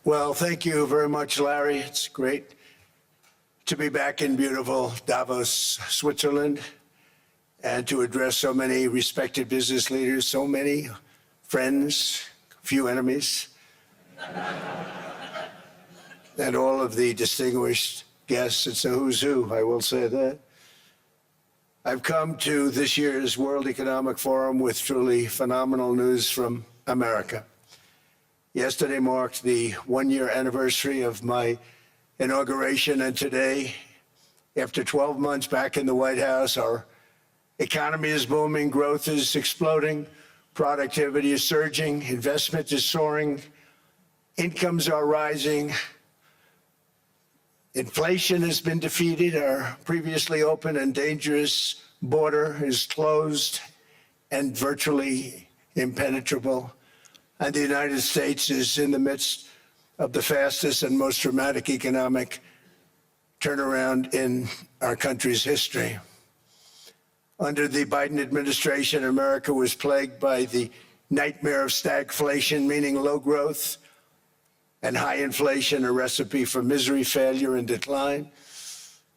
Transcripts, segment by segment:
Well, thank you very much, Larry. It's great to be back in beautiful Davos, Switzerland, and to address so many respected business leaders, so many friends, few enemies, and all of the distinguished guests. It's a who's who, I will say that. I've come to this year's World Economic Forum with truly phenomenal news from America. Yesterday marked the one-year anniversary of my inauguration, and today, after 12 months back in the White House, our economy is booming, growth is exploding, productivity is surging, investment is soaring, incomes are rising, inflation has been defeated, our previously open and dangerous border is closed and virtually impenetrable, and the United States is in the midst of the fastest and most dramatic economic turnaround in our country's history. Under the Biden administration, America was plagued by the nightmare of stagflation, meaning low growth, and high inflation, a recipe for misery, failure, and decline.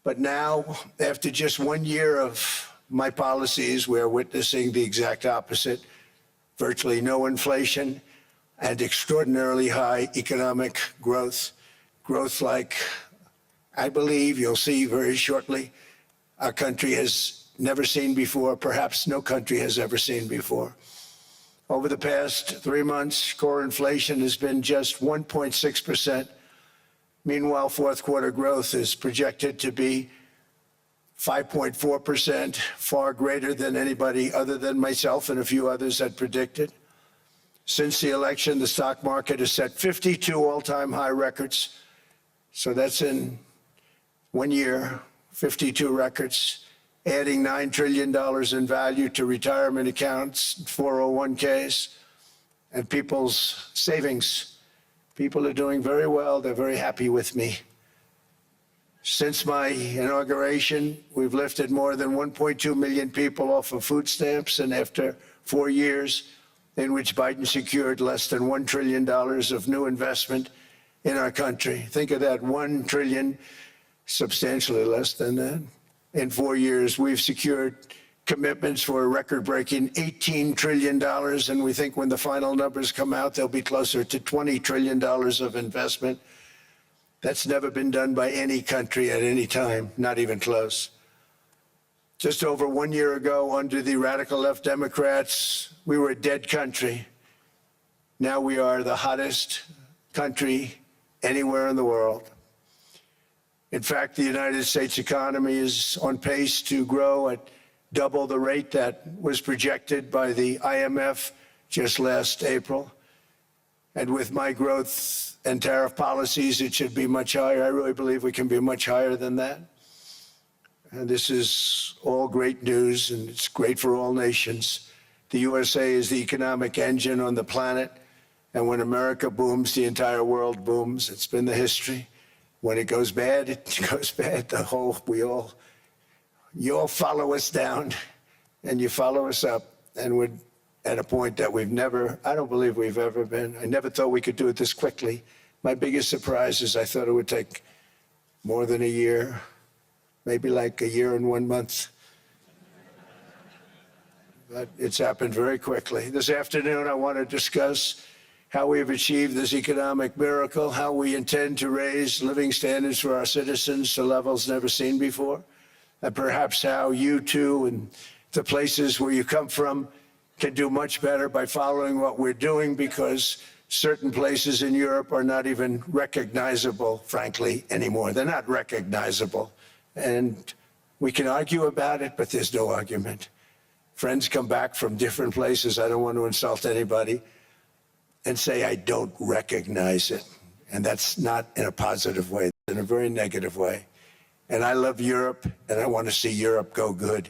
But now, after just 1 year of my policies, we're witnessing the exact opposite: virtually no inflation and extraordinarily high economic growth. Growth like, I believe you'll see very shortly, our country has never seen before, perhaps no country has ever seen before. Over the past 3 months, core inflation has been just 1.6%. Meanwhile, fourth quarter growth is projected to be 5.4%, far greater than anybody other than myself and a few others had predicted. Since the election, the stock market has set 52 all-time high records. So that's in 1 year, 52 records, adding $9 trillion in value to retirement accounts, 401ks, and people's savings. People are doing very well. They're very happy with me. Since my inauguration, we've lifted more than 1.2 million people off of food stamps, and after 4 years in which Biden secured less than $1 trillion of new investment in our country. Think of that, 1 trillion, substantially less than that. In 4 years, we've secured commitments for a record-breaking $18 trillion, and we think when the final numbers come out, they'll be closer to $20 trillion of investment. That's never been done by any country at any time, not even close. Just over 1 year ago, under the radical left Democrats, we were a dead country. Now we are the hottest country anywhere in the world. In fact, the United States economy is on pace to grow at double the rate that was projected by the IMF just last April. And with my growth and tariff policies, it should be much higher. I really believe we can be much higher than that. And this is all great news, and it's great for all nations. The USA is the economic engine on the planet, and when America booms, the entire world booms. It's been the history. When it goes bad, it goes bad. You all follow us down, and you follow us up, and we're at a point that I don't believe we've ever been. I never thought we could do it this quickly. My biggest surprise is I thought it would take more than a year, maybe like a year and 1 month. But it's happened very quickly. This afternoon, I want to discuss how we have achieved this economic miracle, how we intend to raise living standards for our citizens to levels never seen before, and perhaps how you too and the places where you come from can do much better by following what we're doing, because certain places in Europe are not even recognizable, frankly, anymore. They're not recognizable. And we can argue about it, but there's no argument. Friends come back from different places. I don't want to insult anybody, and say, I don't recognize it. And that's not in a positive way, it's in a very negative way. And I love Europe, and I want to see Europe go good,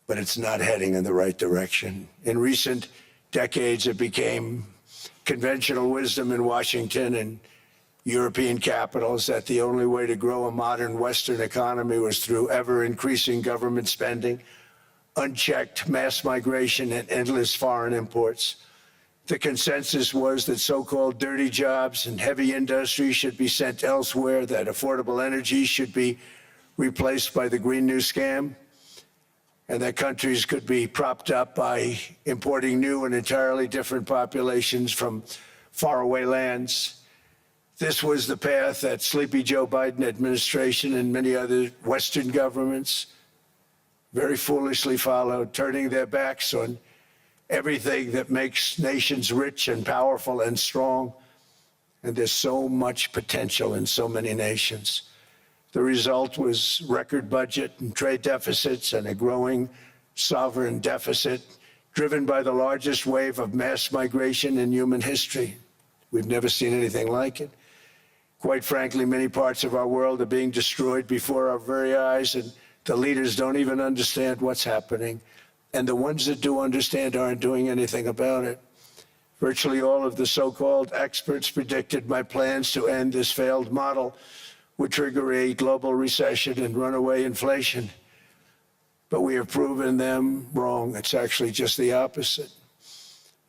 but it's not heading in the right direction. In recent decades, it became conventional wisdom in Washington and European capitals that the only way to grow a modern Western economy was through ever-increasing government spending, unchecked mass migration, and endless foreign imports. The consensus was that so-called dirty jobs and heavy industry should be sent elsewhere, that affordable energy should be replaced by the Green New Scam, and that countries could be propped up by importing new and entirely different populations from faraway lands. This was the path that sleepy Joe Biden administration and many other Western governments very foolishly followed, turning their backs on everything that makes nations rich and powerful and strong. And there's so much potential in so many nations. The result was record budget and trade deficits and a growing sovereign deficit driven by the largest wave of mass migration in human history. We've never seen anything like it. Quite frankly, many parts of our world are being destroyed before our very eyes, and the leaders don't even understand what's happening. And the ones that do understand aren't doing anything about it. Virtually all of the so-called experts predicted my plans to end this failed model would trigger a global recession and runaway inflation. But we have proven them wrong. It's actually just the opposite.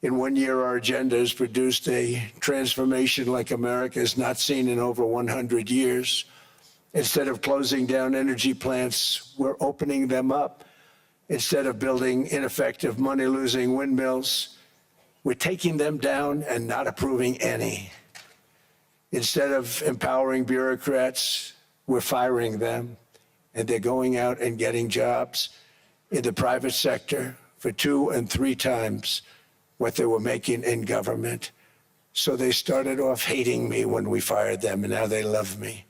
In 1 year, our agenda has produced a transformation like America has not seen in over 100 years. Instead of closing down energy plants, we're opening them up. Instead of building ineffective, money-losing windmills, we're taking them down and not approving any. Instead of empowering bureaucrats, we're firing them, and they're going out and getting jobs in the private sector for 2 and 3 times what they were making in government. So they started off hating me when we fired them, and now they love me.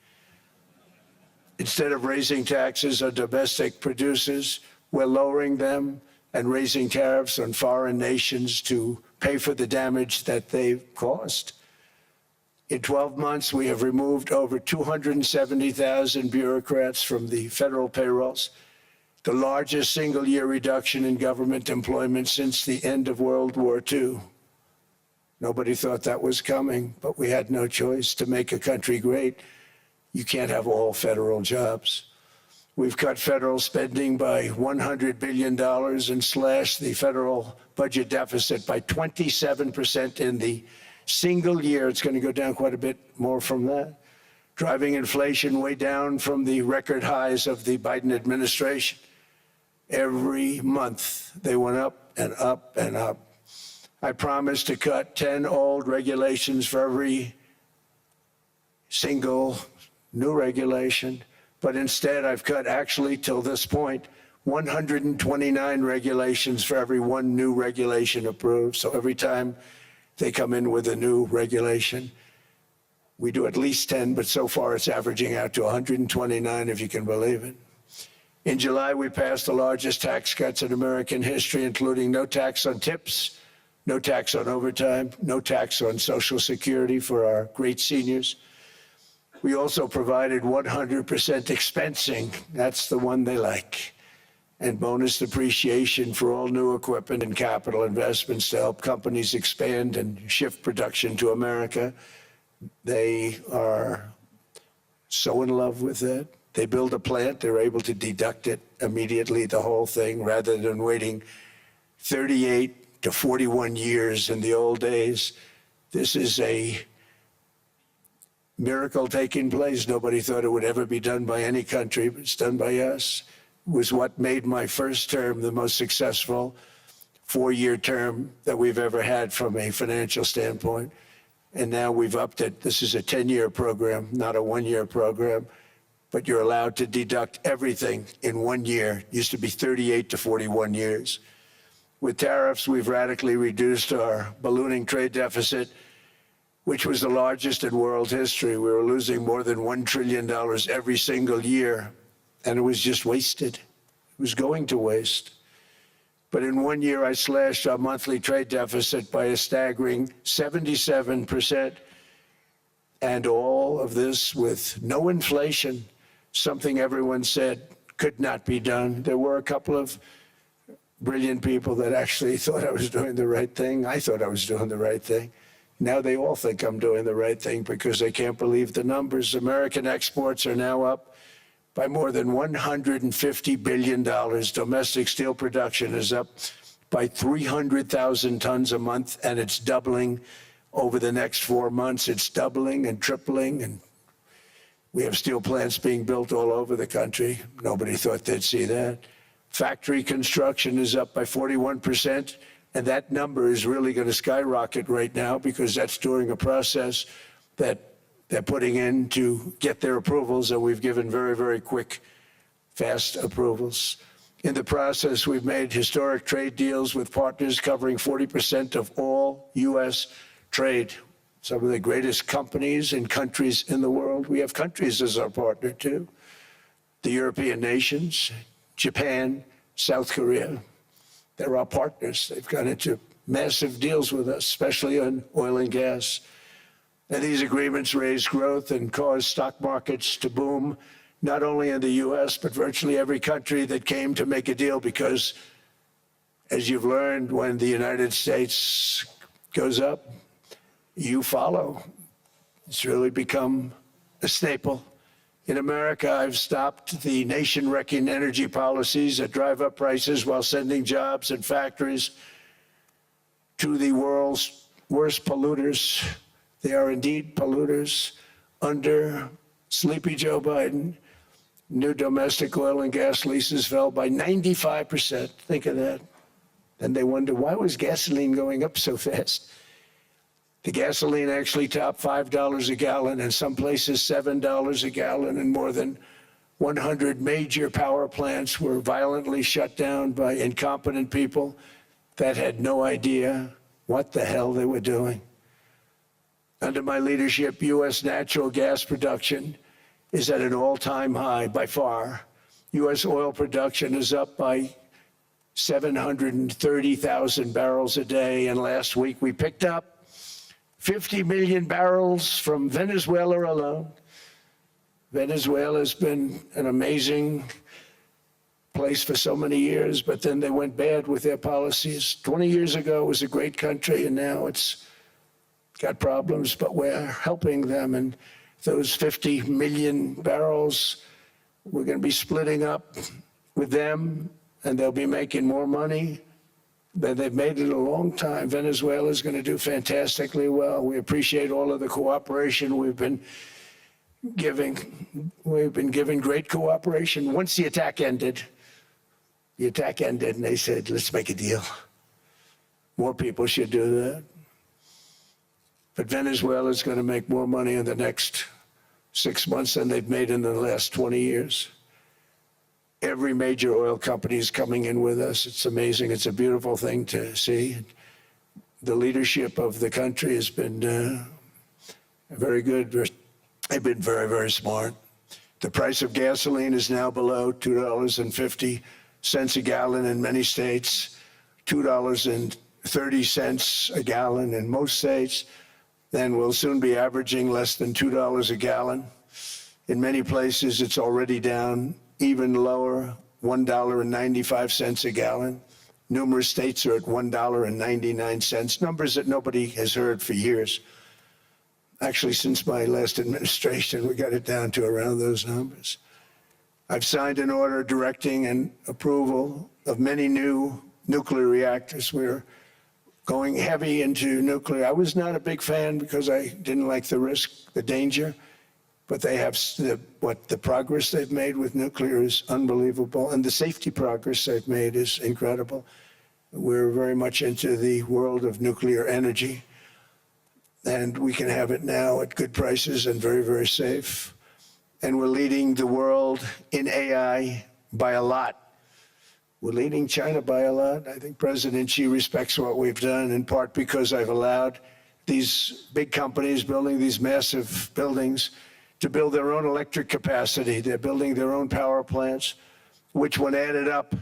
Instead of raising taxes on domestic producers, we're lowering them and raising tariffs on foreign nations to pay for the damage that they've caused. In 12 months, we have removed over 270,000 bureaucrats from the federal payrolls, the largest single-year reduction in government employment since the end of World War II. Nobody thought that was coming, but we had no choice. To make a country great, you can't have all federal jobs. We've cut federal spending by $100 billion and slashed the federal budget deficit by 27% in the single year. It's going to go down quite a bit more from that, driving inflation way down from the record highs of the Biden administration. Every month, they went up and up and up. I promised to cut 10 old regulations for every single new regulation. But instead, I've cut, actually, till this point, 129 regulations for every one new regulation approved. So every time they come in with a new regulation, we do at least 10, but so far it's averaging out to 129, if you can believe it. In July, we passed the largest tax cuts in American history, including no tax on tips, no tax on overtime, no tax on Social Security for our great seniors. We also provided 100% expensing, that's the one they like, and bonus depreciation for all new equipment and capital investments to help companies expand and shift production to America. They are so in love with it. They build a plant, they're able to deduct it immediately, the whole thing, rather than waiting 38 to 41 years in the old days. This is a miracle taking place. Nobody thought it would ever be done by any country, but it's done by us. It was what made my first term the most successful 4-year term that we've ever had from a financial standpoint. And now we've upped it. This is a 10-year program, not a 1-year program, but you're allowed to deduct everything in 1 year. It used to be 38 to 41 years. With tariffs, we've radically reduced our ballooning trade deficit, which was the largest in world history. We were losing more than $1 trillion every single year, and it was just wasted. It was going to waste. But in 1 year, I slashed our monthly trade deficit by a staggering 77%, and all of this with no inflation, something everyone said could not be done. There were a couple of brilliant people that actually thought I was doing the right thing. I thought I was doing the right thing. Now they all think I'm doing the right thing because they can't believe the numbers. American exports are now up by more than $150 billion. Domestic steel production is up by 300,000 tons a month, and it's doubling over the next 4 months. It's doubling and tripling, and we have steel plants being built all over the country. Nobody thought they'd see that. Factory construction is up by 41%, and that number is really going to skyrocket right now because that's during a process that they're putting in to get their approvals, and we've given very, very quick, fast approvals. In the process, we've made historic trade deals with partners covering 40% of all U.S. trade. Some of the greatest companies and countries in the world. We have countries as our partner, too. The European nations, Japan, South Korea. They're our partners. They've gone into massive deals with us, especially on oil and gas. And these agreements raise growth and cause stock markets to boom, not only in the U.S., but virtually every country that came to make a deal, because, as you've learned, when the United States goes up, you follow. It's really become a staple. In America, I've stopped the nation-wrecking energy policies that drive up prices while sending jobs and factories to the world's worst polluters. They are indeed polluters. Under sleepy Joe Biden, new domestic oil and gas leases fell by 95%. Think of that. And they wonder, why was gasoline going up so fast? The gasoline actually topped $5 a gallon, and some places $7 a gallon, and more than 100 major power plants were violently shut down by incompetent people that had no idea what the hell they were doing. Under my leadership, U.S. natural gas production is at an all-time high by far. U.S. oil production is up by 730,000 barrels a day, and last week we picked up 50 million barrels from Venezuela alone. Venezuela has been an amazing place for so many years, but then they went bad with their policies. 20 years ago, it was a great country, and now it's got problems, but we're helping them. And those 50 million barrels, we're going to be splitting up with them, and they'll be making more money. They've made it a long time. Venezuela is going to do fantastically well. We appreciate all of the cooperation we've been giving. We've been giving great cooperation. Once the attack ended, and they said, let's make a deal. More people should do that. But Venezuela is going to make more money in the next 6 months than they've made in the last 20 years. Every major oil company is coming in with us. It's amazing. It's a beautiful thing to see. The leadership of the country has been very good. They've been very, very smart. The price of gasoline is now below $2.50 a gallon in many states, $2.30 a gallon in most states. Then we'll soon be averaging less than $2 a gallon. In many places, it's already down even lower, $1.95 a gallon. Numerous states are at $1.99, numbers that nobody has heard for years. Actually, since my last administration, we got it down to around those numbers. I've signed an order directing and approval of many new nuclear reactors. We're going heavy into nuclear. I was not a big fan because I didn't like the risk, the danger. But they have the progress they've made with nuclear is unbelievable, and the safety progress they've made is incredible. We're very much into the world of nuclear energy, and we can have it now at good prices and very, very safe. And we're leading the world in AI by a lot. We're leading China by a lot. I think President Xi respects what we've done, in part because I've allowed these big companies building these massive buildings to build their own electric capacity. They're building their own power plants, which, when added up,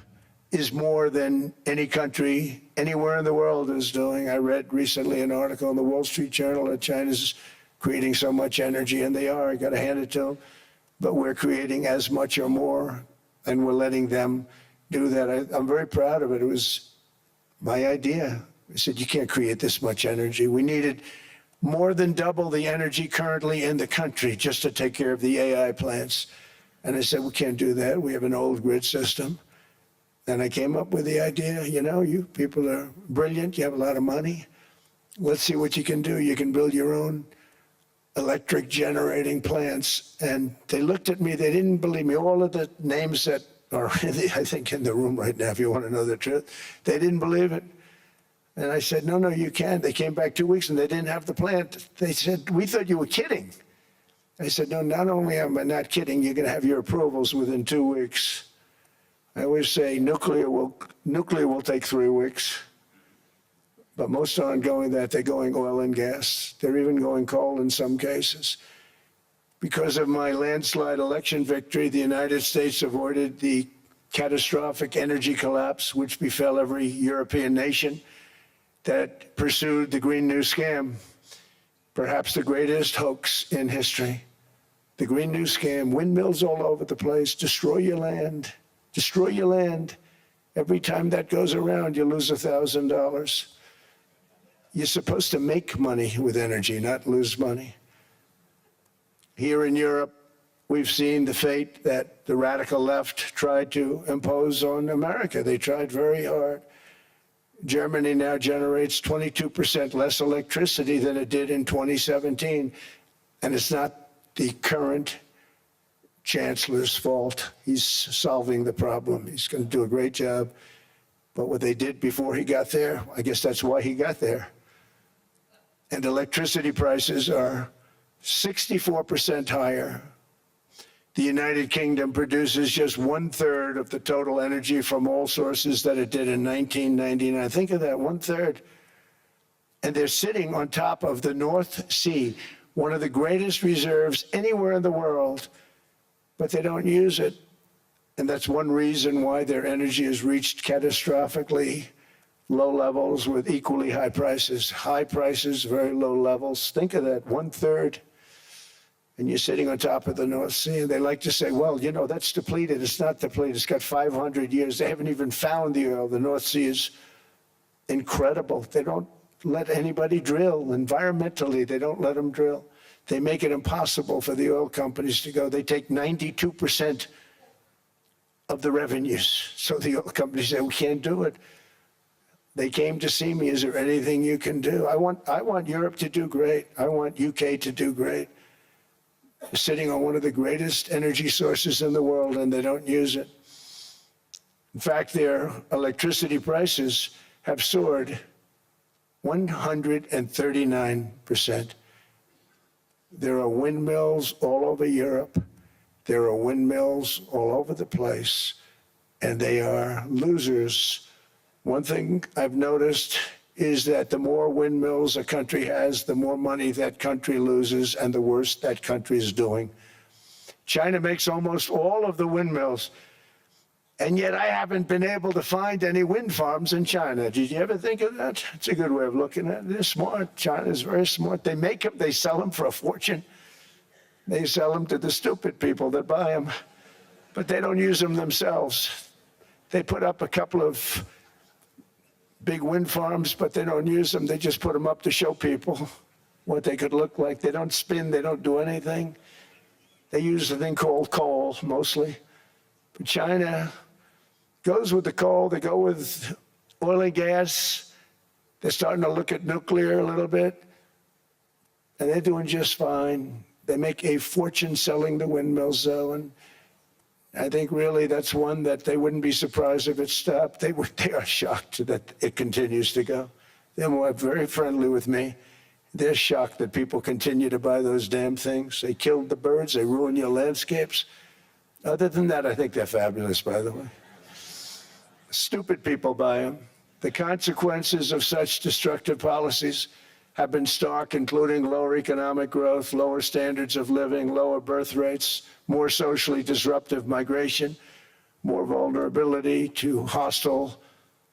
is more than any country anywhere in the world is doing. I read recently an article in the Wall Street Journal that China's creating so much energy, and they are. I got to hand it to them. But we're creating as much or more, and we're letting them do that. I'm very proud of it. It was my idea. I said, you can't create this much energy. We needed more than double the energy currently in the country just to take care of the AI plants. And I said, we can't do that. We have an old grid system. And I came up with the idea, you people are brilliant, you have a lot of money. Let's see what you can do. You can build your own electric generating plants. And they looked at me, they didn't believe me. All of the names that are, I think, in the room right now, if you want to know the truth, they didn't believe it. And I said, no, you can't. They came back 2 weeks and they didn't have the plant. They said, we thought you were kidding. I said, no, not only am I not kidding, you're going to have your approvals within 2 weeks. I always say nuclear will take 3 weeks. But most aren't going that. They're going oil and gas. They're even going coal in some cases. Because of my landslide election victory, the United States avoided the catastrophic energy collapse which befell every European nation that pursued the Green New Scam, perhaps the greatest hoax in history. The Green New Scam, windmills all over the place, destroy your land, destroy your land. Every time that goes around, you lose $1,000. You're supposed to make money with energy, not lose money. Here in Europe, we've seen the fate that the radical left tried to impose on America. They tried very hard. Germany now generates 22% less electricity than it did in 2017. And it's not the current chancellor's fault. He's solving the problem. He's going to do a great job. But what they did before he got there, I guess that's why he got there. And electricity prices are 64% higher. The United Kingdom produces just 1/3 of the total energy from all sources that it did in 1999. Think of that, 1/3. And they're sitting on top of the North Sea, one of the greatest reserves anywhere in the world, but they don't use it. And that's one reason why their energy has reached catastrophically low levels with equally high prices. High prices, very low levels. Think of that, 1/3. And you're sitting on top of the North Sea, and they like to say, well, that's depleted. It's not depleted. It's got 500 years. They haven't even found the oil. The North Sea is incredible. They don't let anybody drill. Environmentally, they don't let them drill. They make it impossible for the oil companies to go. They take 92% of the revenues. So the oil companies say, we can't do it. They came to see me. Is there anything you can do? I want Europe to do great. I want UK to do great. They're sitting on one of the greatest energy sources in the world, and they don't use it. In fact, their electricity prices have soared 139%. There are windmills all over Europe. There are windmills all over the place, and they are losers. One thing I've noticed is that the more windmills a country has, the more money that country loses and the worse that country is doing. China makes almost all of the windmills, and yet I haven't been able to find any wind farms in China. Did you ever think of that? It's a good way of looking at it. They're smart. China is very smart. They make them, they sell them for a fortune. They sell them to the stupid people that buy them, but they don't use them themselves. They put up a couple of big wind farms, but they don't use them. They just put them up to show people what they could look like. They don't spin, they don't do anything. They use a thing called coal, mostly. But China goes with the coal, they go with oil and gas. They're starting to look at nuclear a little bit, and they're doing just fine. They make a fortune selling the windmills, though, and I think really that's one that they wouldn't be surprised if it stopped. They are shocked that it continues to go. They're very friendly with me. They're shocked that people continue to buy those damn things. They killed the birds. They ruin your landscapes. Other than that, I think they're fabulous, by the way. Stupid people buy them. The consequences of such destructive policies have been stark, including lower economic growth, lower standards of living, lower birth rates, more socially disruptive migration, more vulnerability to hostile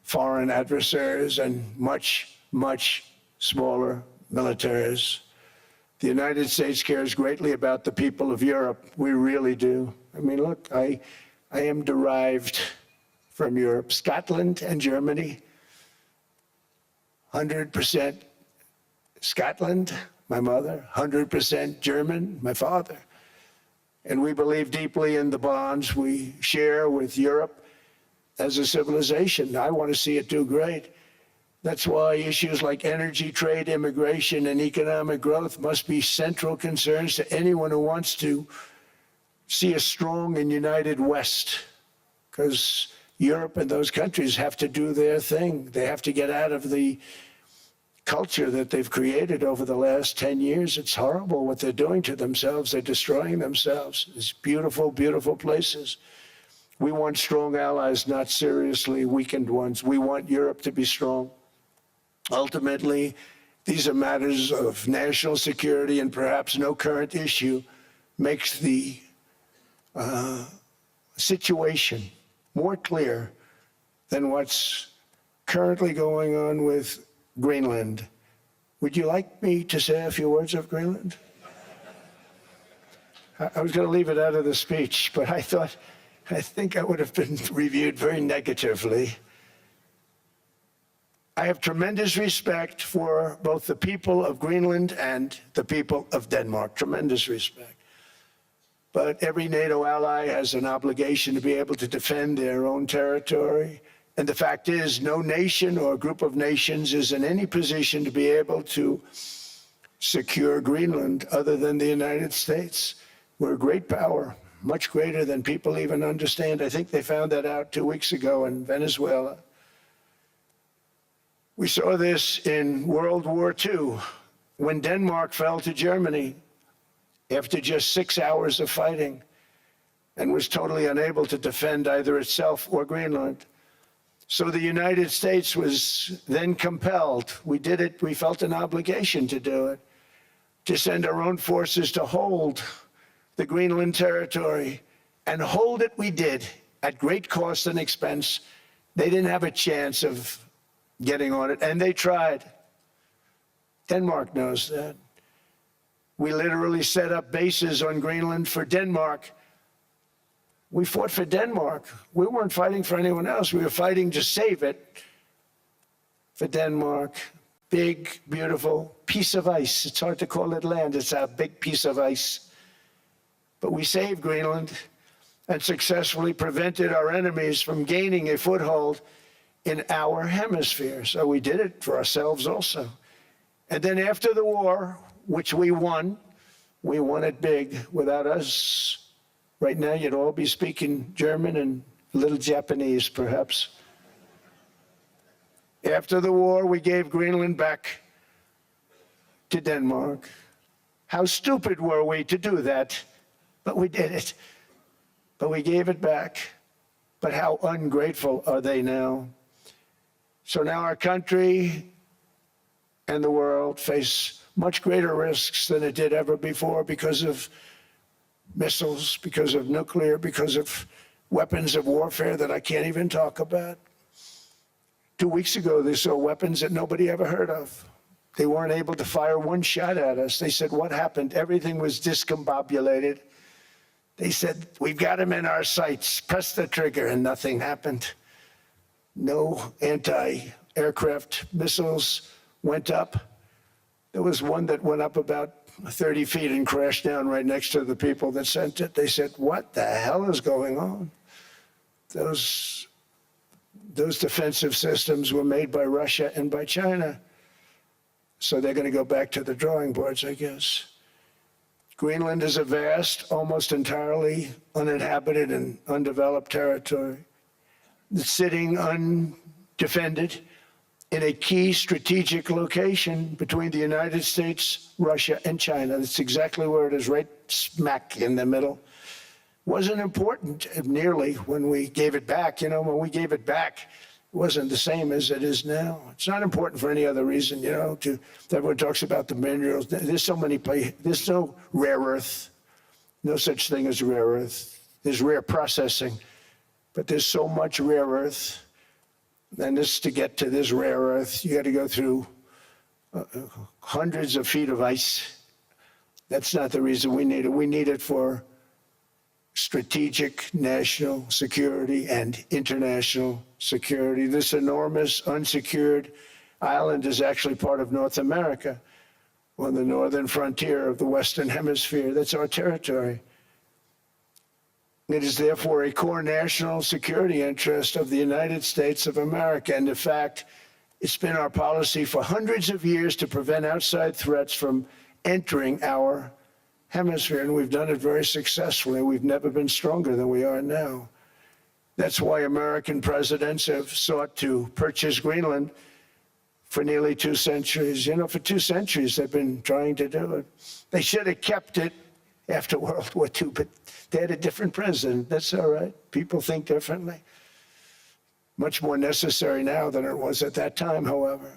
foreign adversaries, and much, much smaller militaries. The United States cares greatly about the people of Europe. We really do. I mean, look, I am derived from Europe. Scotland and Germany, 100% Scotland, my mother, 100% German, my father. And we believe deeply in the bonds we share with Europe. as a civilization. I want to see it do great. That's why issues like energy, trade, immigration, and economic growth must be central concerns to anyone who wants to see a strong and united West, because Europe and those countries have to do their thing. They have to get out of the culture that they've created over the last 10 years. It's horrible what they're doing to themselves. They're destroying themselves. It's beautiful, beautiful places. We want strong allies, not seriously weakened ones. We want Europe to be strong. Ultimately, these are matters of national security, and perhaps no current issue makes the situation more clear than what's currently going on with Greenland. Would you like me to say a few words of Greenland? I was going to leave it out of the speech, but I think I would have been reviewed very negatively. I have tremendous respect for both the people of Greenland and the people of Denmark, tremendous respect. But every NATO ally has an obligation to be able to defend their own territory. And the fact is, no nation or group of nations is in any position to be able to secure Greenland other than the United States. We're a great power, much greater than people even understand. I think they found that out 2 weeks ago in Venezuela. We saw this in World War II, when Denmark fell to Germany after just 6 hours of fighting and was totally unable to defend either itself or Greenland. So the United States was then compelled, we did it, we felt an obligation to do it, to send our own forces to hold the Greenland territory, and hold it we did at great cost and expense. They didn't have a chance of getting on it, and they tried. Denmark knows that. We literally set up bases on Greenland for Denmark. We fought for Denmark. We weren't fighting for anyone else. We were fighting to save it for Denmark. Big, beautiful piece of ice. It's hard to call it land. It's a big piece of ice. But we saved Greenland and successfully prevented our enemies from gaining a foothold in our hemisphere. So we did it for ourselves also. And then after the war, which we won it big. Without us, right now you'd all be speaking German and a little Japanese, perhaps. After the war, we gave Greenland back to Denmark. How stupid were we to do that? But we did it. But we gave it back. But how ungrateful are they now? So now our country and the world face much greater risks than it did ever before because of missiles, because of nuclear, because of weapons of warfare that I can't even talk about. 2 weeks ago, they saw weapons that nobody ever heard of. They weren't able to fire one shot at us. They said, what happened? Everything was discombobulated. They said, we've got them in our sights. Press the trigger, and nothing happened. No anti-aircraft missiles went up. There was one that went up about 30 feet and crashed down right next to the people that sent it. They said, what the hell is going on? Those defensive systems were made by Russia and by China. So they're going to go back to the drawing boards, I guess. Greenland is a vast, almost entirely uninhabited and undeveloped territory. It's sitting undefended in a key strategic location between the United States, Russia, and China. That's exactly where it is, right smack in the middle. Wasn't important nearly when we gave it back. You know, when we gave it back, it wasn't the same as it is now. It's not important for any other reason, you know, everyone talks about the minerals. There's so many places. There's no rare earth, no such thing as rare earth. There's rare processing, but there's so much rare earth. And this, to get to this rare earth, you got to go through hundreds of feet of ice. That's not the reason we need it. We need it for strategic national security and international security. This enormous unsecured island is actually part of North America, on the northern frontier of the Western Hemisphere. That's our territory. It is therefore a core national security interest of the United States of America. And in fact, it's been our policy for hundreds of years to prevent outside threats from entering our hemisphere. And we've done it very successfully. We've never been stronger than we are now. That's why American presidents have sought to purchase Greenland for nearly 2 centuries. You know, for 2 centuries, they've been trying to do it. They should have kept it after World War II, but they had a different president. That's all right. People think differently. Much more necessary now than it was at that time, however.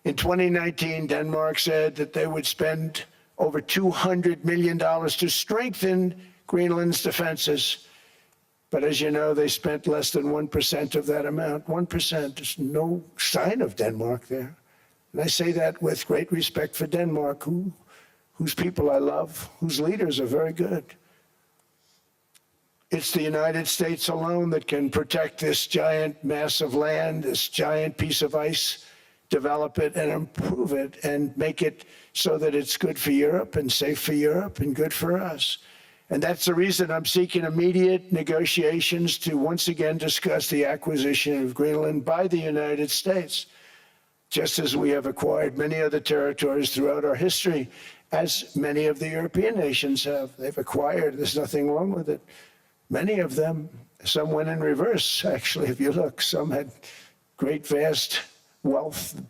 In 2019, Denmark said that they would spend over $200 million to strengthen Greenland's defenses. But as you know, they spent less than 1% of that amount. 1%. There's no sign of Denmark there. And I say that with great respect for Denmark, whose people I love, whose leaders are very good. It's the United States alone that can protect this giant mass of land, this giant piece of ice, develop it and improve it and make it so that it's good for Europe and safe for Europe and good for us. And that's the reason I'm seeking immediate negotiations to once again discuss the acquisition of Greenland by the United States, just as we have acquired many other territories throughout our history, as many of the European nations have. They've acquired, there's nothing wrong with it. Many of them, some went in reverse, actually, if you look. Some had great, vast wealth,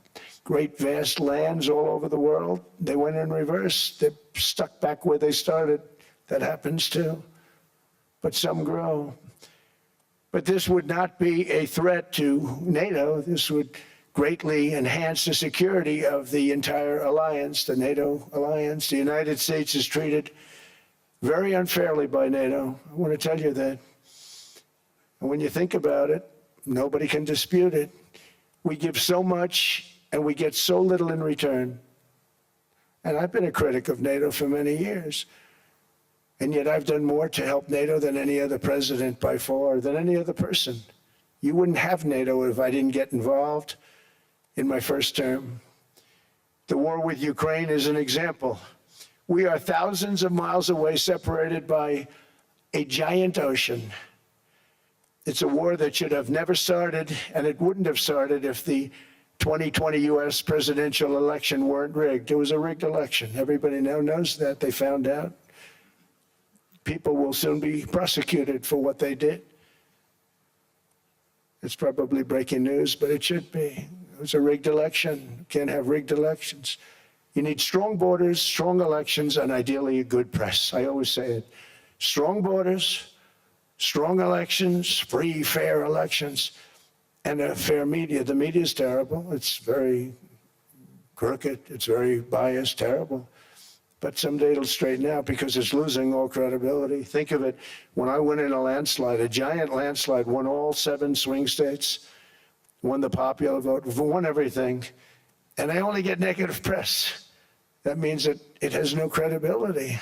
great, vast lands all over the world. They went in reverse. They're stuck back where they started. That happens too. But some grow. But this would not be a threat to NATO. This would greatly enhance the security of the entire alliance, the NATO alliance. The United States is treated very unfairly by NATO. I want to tell you that. And when you think about it, nobody can dispute it. We give so much and we get so little in return. And I've been a critic of NATO for many years. And yet I've done more to help NATO than any other president by far, than any other person. You wouldn't have NATO if I didn't get involved in my first term. The war with Ukraine is an example. We are thousands of miles away, separated by a giant ocean. It's a war that should have never started, and it wouldn't have started if the 2020 U.S. presidential election weren't rigged. It was a rigged election. Everybody now knows that. They found out. People will soon be prosecuted for what they did. It's probably breaking news, but it should be. It was a rigged election. You can't have rigged elections. You need strong borders, strong elections, and ideally a good press. I always say it. Strong borders, strong elections, free, fair elections, and a fair media. The media is terrible. It's very crooked. It's very biased, terrible. But someday it'll straighten out because it's losing all credibility. Think of it, when I went in a landslide, a giant landslide, won all 7 swing states, won the popular vote, won everything, and I only get negative press. That means that it has no credibility.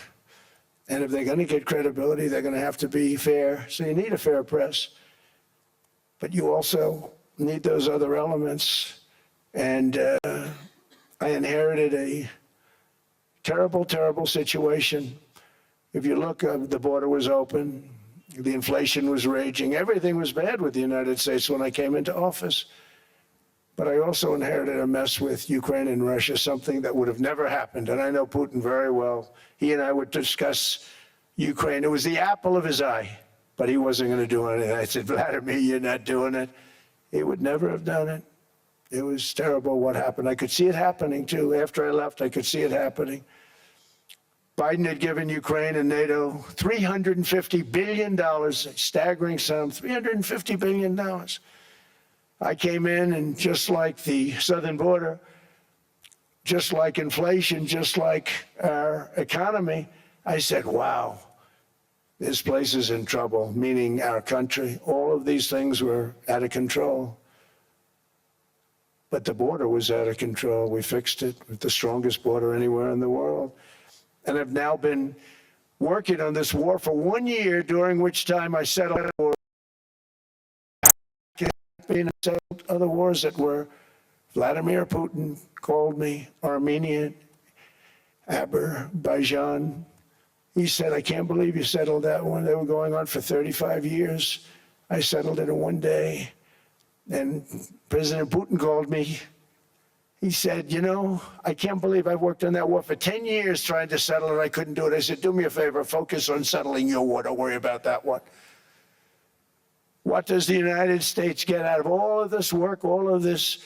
And if they're going to get credibility, they're going to have to be fair. So you need a fair press. But you also need those other elements. And I inherited a terrible, terrible situation. If you look, the border was open, the inflation was raging, everything was bad with the United States when I came into office. But I also inherited a mess with Ukraine and Russia, something that would have never happened. And I know Putin very well. He and I would discuss Ukraine. It was the apple of his eye, but he wasn't going to do anything. I said, Vladimir, you're not doing it. He would never have done it. It was terrible what happened. I could see it happening, too. After I left, I could see it happening. Biden had given Ukraine and NATO $350 billion, a staggering sum, $350 billion. I came in, and just like the southern border, just like inflation, just like our economy, I said, wow, this place is in trouble, meaning our country. All of these things were out of control. But the border was out of control. We fixed it with the strongest border anywhere in the world. And I've now been working on this war for 1 year, during which time I settled war. I settled other wars that were Vladimir Putin called me, Armenia, Azerbaijan, He said, I can't believe you settled that one. They were going on for 35 years. I settled it in one day. And President Putin called me. He said, you know, I can't believe I worked on that war for 10 years trying to settle it. I couldn't do it. I said, do me a favor, focus on settling your war. Don't worry about that one. What does the United States get out of all of this work, all of this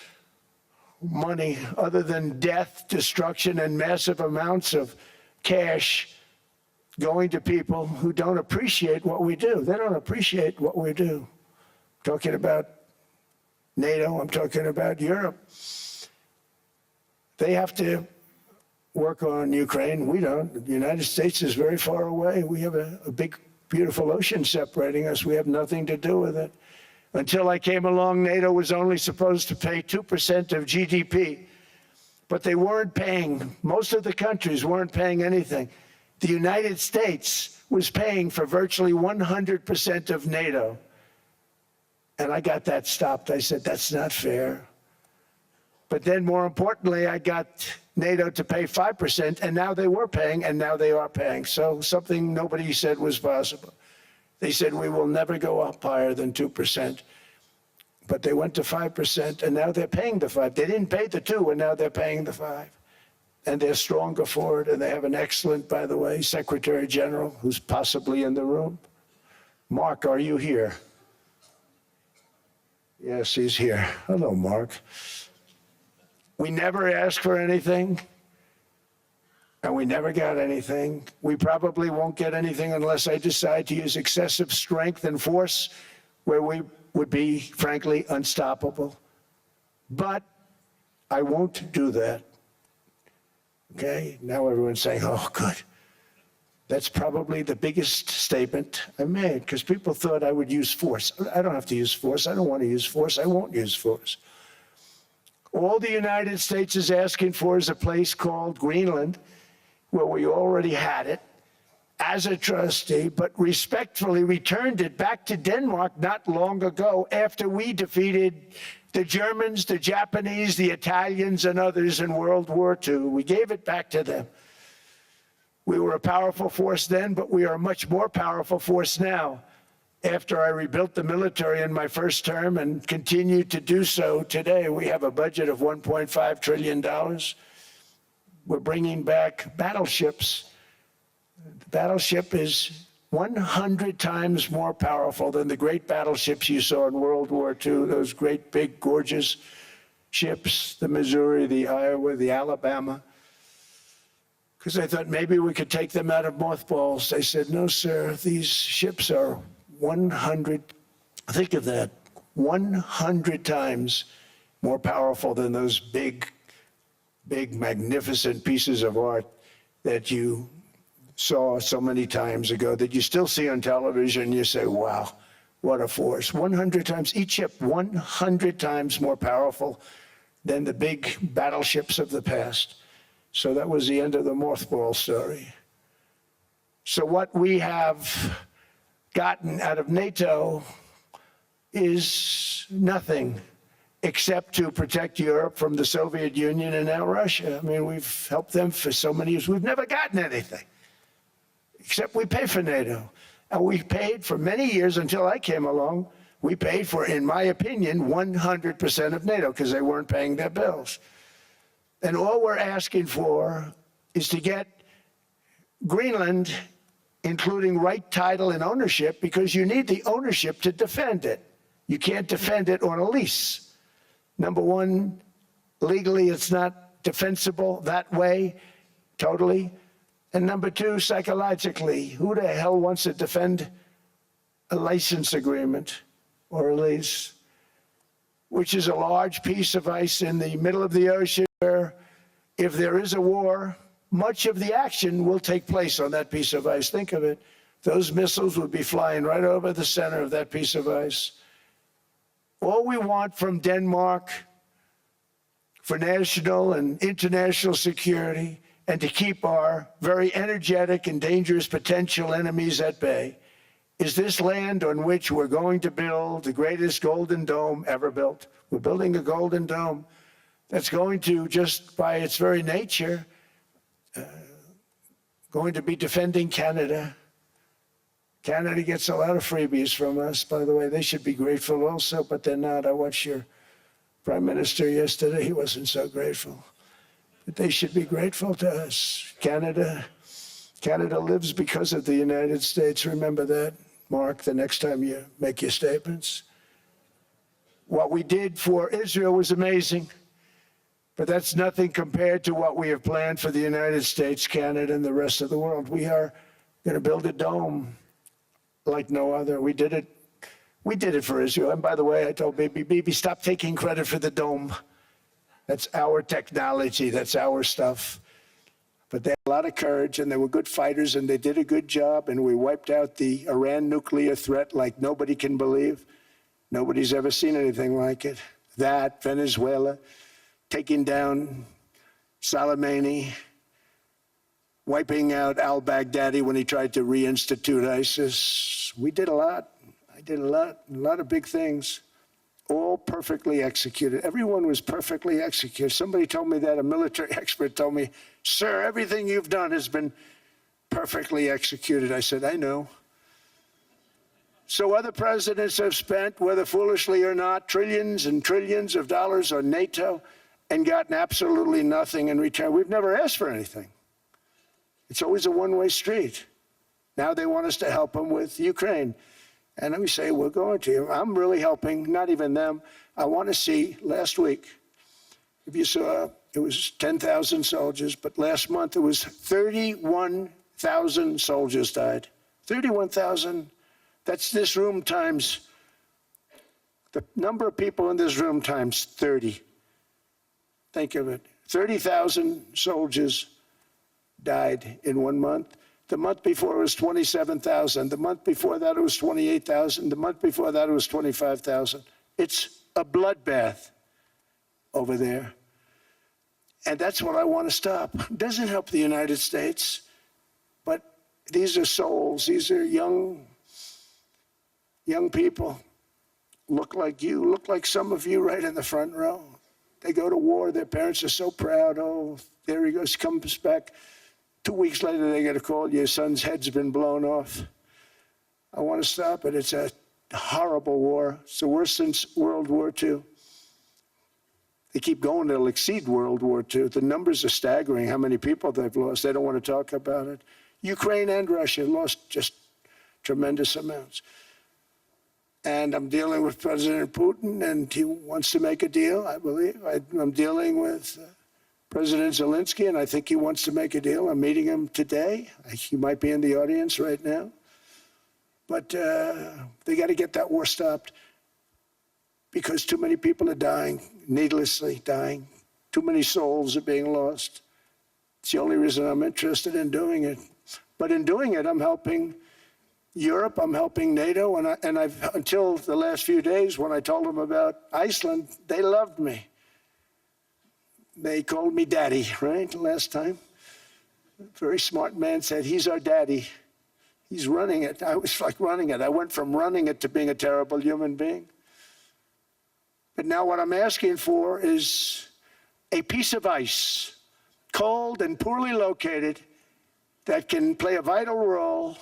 money, other than death, destruction, and massive amounts of cash going to people who don't appreciate what we do? They don't appreciate what we do. I'm talking about NATO, I'm talking about Europe. They have to work on Ukraine. We don't. The United States is very far away. We have a big, beautiful ocean separating us. We have nothing to do with it. Until I came along, NATO was only supposed to pay 2% of GDP, but they weren't paying. Most of the countries weren't paying anything. The United States was paying for virtually 100% of NATO. And I got that stopped. I said, that's not fair. But then more importantly, I got NATO to pay 5%, and now they were paying, and now they are paying. So something nobody said was possible. They said, we will never go up higher than 2%. But they went to 5%, and now they're paying the 5. They didn't pay the 2, and now they're paying the 5. And they're stronger for it, and they have an excellent, by the way, Secretary General, who's possibly in the room. Mark, are you here? Yes, he's here. Hello, Mark. We never asked for anything, and we never got anything. We probably won't get anything unless I decide to use excessive strength and force, where we would be, frankly, unstoppable. But I won't do that. Okay? Now everyone's saying, oh, good. That's probably the biggest statement I made, because people thought I would use force. I don't have to use force. I don't want to use force. I won't use force. All the United States is asking for is a place called Greenland, where we already had it as a trustee, but respectfully returned it back to Denmark not long ago after we defeated the Germans, the Japanese, the Italians, and others in World War II. We gave it back to them. We were a powerful force then, but we are a much more powerful force now. After I rebuilt the military in my first term and continue to do so today, we have a budget of $1.5 trillion. We're bringing back battleships. The battleship is 100 times more powerful than the great battleships you saw in World War II, those great, big, gorgeous ships, the Missouri, the Iowa, the Alabama. Because I thought maybe we could take them out of mothballs. They said, no, sir, these ships are 100, think of that, 100 times more powerful than those big, magnificent pieces of art that you saw so many times ago, that you still see on television. You say, wow, what a force. 100 times, each ship 100 times more powerful than the big battleships of the past. So that was the end of the mothball story. So what we have gotten out of NATO is nothing except to protect Europe from the Soviet Union and now Russia. I mean, we've helped them for so many years. We've never gotten anything, except we pay for NATO. And we paid for many years until I came along. We paid for, in my opinion, 100% of NATO because they weren't paying their bills. And all we're asking for is to get Greenland, including right title and ownership, because you need the ownership to defend it. You can't defend it on a lease. Number one, legally it's not defensible that way, totally. And number two, psychologically, who the hell wants to defend a license agreement or a lease, which is a large piece of ice in the middle of the ocean where if there is a war, much of the action will take place on that piece of ice. Think of it. Those missiles would be flying right over the center of that piece of ice. All we want from Denmark for national and international security and to keep our very energetic and dangerous potential enemies at bay is this land on which we're going to build the greatest golden dome ever built. We're building a golden dome that's going to, just by its very nature, going to be defending Canada. Canada gets a lot of freebies from us, by the way. They should be grateful also, but they're not. I watched your Prime Minister yesterday. He wasn't so grateful. But they should be grateful to us. Canada lives because of the United States. Remember that, Mark, the next time you make your statements. What we did for Israel was amazing, but that's nothing compared to what we have planned for the United States, Canada, and the rest of the world. We are going to build a dome like no other. We did it for Israel. And by the way, I told Bibi, stop taking credit for the dome. That's our technology. That's our stuff. But they had a lot of courage, and they were good fighters, and they did a good job, and we wiped out the Iran nuclear threat like nobody can believe. Nobody's ever seen anything like it. That, Venezuela, taking down Soleimani, wiping out al-Baghdadi when he tried to reinstitute ISIS. We did a lot. I did a lot of big things, all perfectly executed. Everyone was perfectly executed. Somebody told me that, a military expert told me, sir, everything you've done has been perfectly executed. I said, I know. So other presidents have spent, whether foolishly or not, trillions and trillions of dollars on NATO and gotten absolutely nothing in return. We've never asked for anything. It's always a one-way street. Now they want us to help them with Ukraine. And we say, we're going to. I'm really helping, not even them. I want to see, last week, if you saw, it was 10,000 soldiers, but last month it was 31,000 soldiers died. 31,000, that's this room times, the number of people in this room times 30. Think of it. 30,000 soldiers died in 1 month. The month before it was 27,000. The month before that it was 28,000. The month before that it was 25,000. It's a bloodbath over there. And that's what I want to stop. It doesn't help the United States, but these are souls. These are young people. Look like you, look like some of you right in the front row. They go to war. Their parents are so proud. Oh, there he goes, comes back. 2 weeks later, they get a call, your son's head's been blown off. I want to stop it. It's a horrible war. It's the worst since World War II. They keep going, they'll exceed World War II. The numbers are staggering, how many people they've lost. They don't want to talk about it. Ukraine and Russia lost just tremendous amounts. And I'm dealing with President Putin, and he wants to make a deal, I believe. I'm dealing with President Zelensky, and I think he wants to make a deal. I'm meeting him today. He might be in the audience right now. But they got to get that war stopped because too many people are dying, needlessly dying. Too many souls are being lost. It's the only reason I'm interested in doing it. But in doing it, I'm helping Europe, I'm helping NATO, and I've until the last few days when I told them about Iceland, they loved me. They called me daddy, right, last time. A very smart man said, he's our daddy. He's running it. I was like running it. I went from running it to being a terrible human being. But now what I'm asking for is a piece of ice, cold and poorly located, that can play a vital role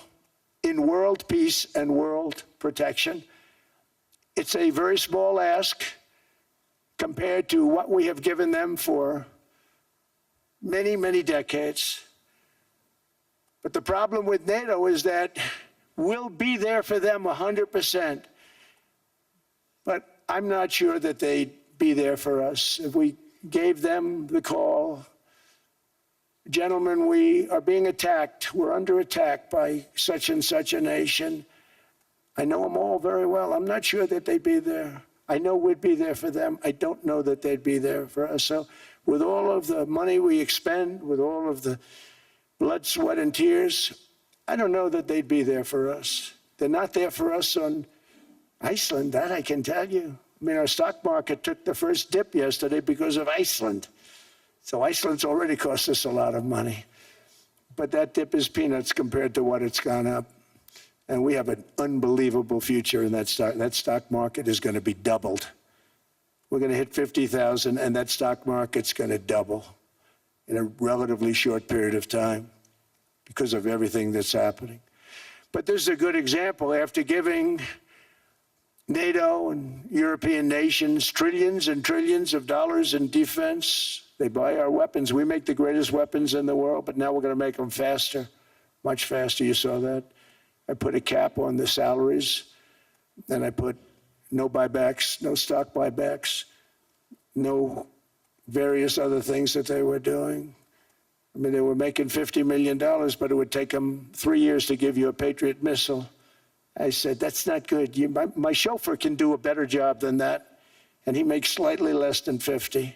in world peace and world protection. It's a very small ask compared to what we have given them for many, many decades. But the problem with NATO is that we'll be there for them 100%. But I'm not sure that they'd be there for us. If we gave them the call, gentlemen, we are being attacked. We're under attack by such and such a nation. I know them all very well. I'm not sure that they'd be there. I know we'd be there for them. I don't know that they'd be there for us. So with all of the money we expend, with all of the blood, sweat, and tears, I don't know that they'd be there for us. They're not there for us on Iceland, that I can tell you. I mean, our stock market took the first dip yesterday because of Iceland. So Iceland's already cost us a lot of money. But that dip is peanuts compared to what it's gone up. And we have an unbelievable future in that stock. That stock market is going to be doubled. We're going to hit 50,000, and that stock market's going to double in a relatively short period of time. because of everything that's happening. But this is a good example. After giving NATO and European nations trillions and trillions of dollars in defense, they buy our weapons. We make the greatest weapons in the world, but now we're going to make them faster, much faster. You saw that. I put a cap on the salaries, and I put no buybacks, no stock buybacks, no various other things that they were doing. I mean, they were making $50 million, but it would take them 3 years to give you a Patriot missile. I said, that's not good. My chauffeur can do a better job than that, and he makes slightly less than 50.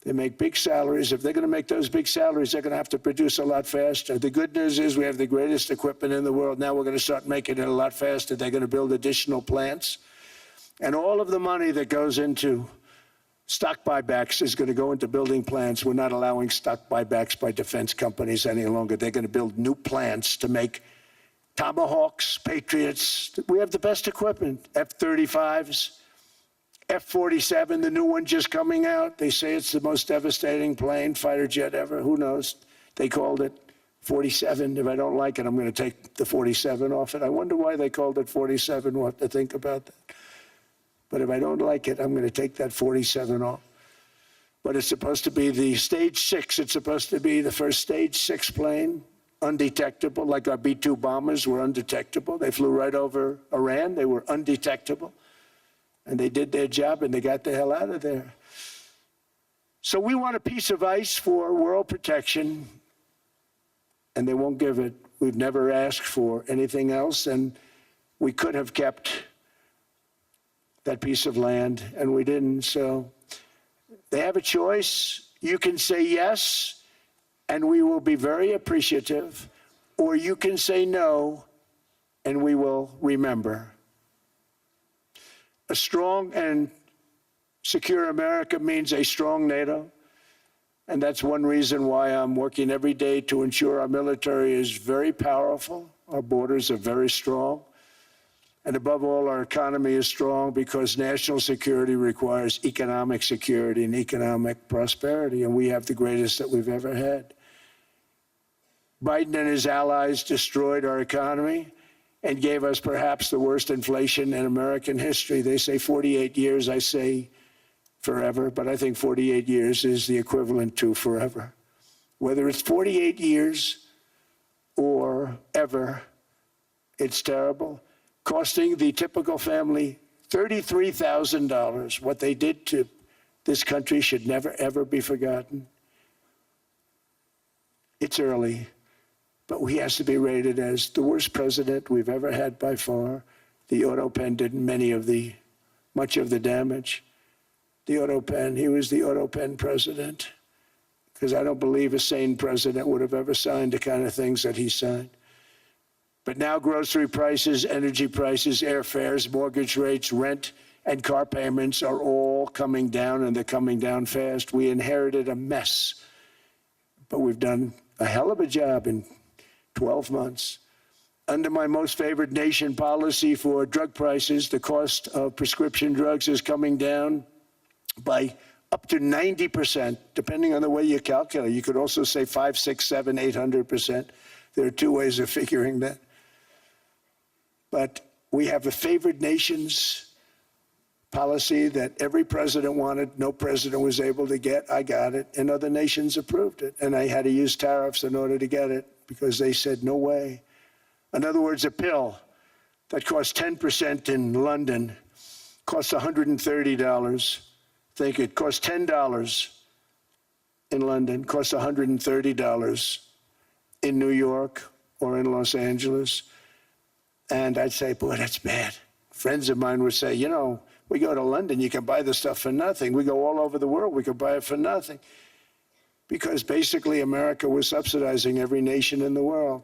They make big salaries. If they're going to make those big salaries, they're going to have to produce a lot faster. The good news is we have the greatest equipment in the world. Now we're going to start making it a lot faster. They're going to build additional plants. And all of the money that goes into stock buybacks is going to go into building plants. We're not allowing stock buybacks by defense companies any longer. They're going to build new plants to make Tomahawks, Patriots. We have the best equipment, F-35s. F-47, the new one just coming out. They say it's the most devastating plane, fighter jet ever. Who knows? They called it 47. If I don't like it, I'm going to take the 47 off it. I wonder why they called it 47. We'll have to think about that. But if I don't like it, I'm going to take that 47 off. But it's supposed to be the Stage 6. It's supposed to be the first Stage 6 plane, undetectable, like our B-2 bombers were undetectable. They flew right over Iran. They were undetectable. And they did their job, and they got the hell out of there. So we want a piece of ice for world protection, and they won't give it. We've never asked for anything else, and we could have kept that piece of land, and we didn't. So they have a choice. You can say yes, and we will be very appreciative, or you can say no, and we will remember. A strong and secure America means a strong NATO, and that's one reason why I'm working every day to ensure our military is very powerful, our borders are very strong, and above all, our economy is strong because national security requires economic security and economic prosperity, and we have the greatest that we've ever had. Biden and his allies destroyed our economy and gave us perhaps the worst inflation in American history. They say 48 years, I say forever, but I think 48 years is the equivalent to forever. Whether it's 48 years or ever, it's terrible, costing the typical family $33,000. What they did to this country should never, ever be forgotten. It's early, but he has to be rated as the worst president we've ever had by far. The auto pen did much of the damage. The auto pen, he was the auto pen president, because I don't believe a sane president would have ever signed the kind of things that he signed. But now grocery prices, energy prices, airfares, mortgage rates, rent, and car payments are all coming down, and they're coming down fast. We inherited a mess, but we've done a hell of a job in 12 months. Under my most favored nation policy for drug prices, the cost of prescription drugs is coming down by up to 90%, depending on the way you calculate. You could also say 5, 6, 7, 800%. There are two ways of figuring that. But we have a favored nations policy that every president wanted, no president was able to get. I got it, and other nations approved it. And I had to use tariffs in order to get it because they said, no way. In other words, a pill that costs 10% in London costs $130. Think it costs $10 in London, costs $130 in New York or in Los Angeles. And I'd say, boy, that's bad. Friends of mine would say, you know, we go to London, you can buy the stuff for nothing. We go all over the world, we can buy it for nothing. Because basically America was subsidizing every nation in the world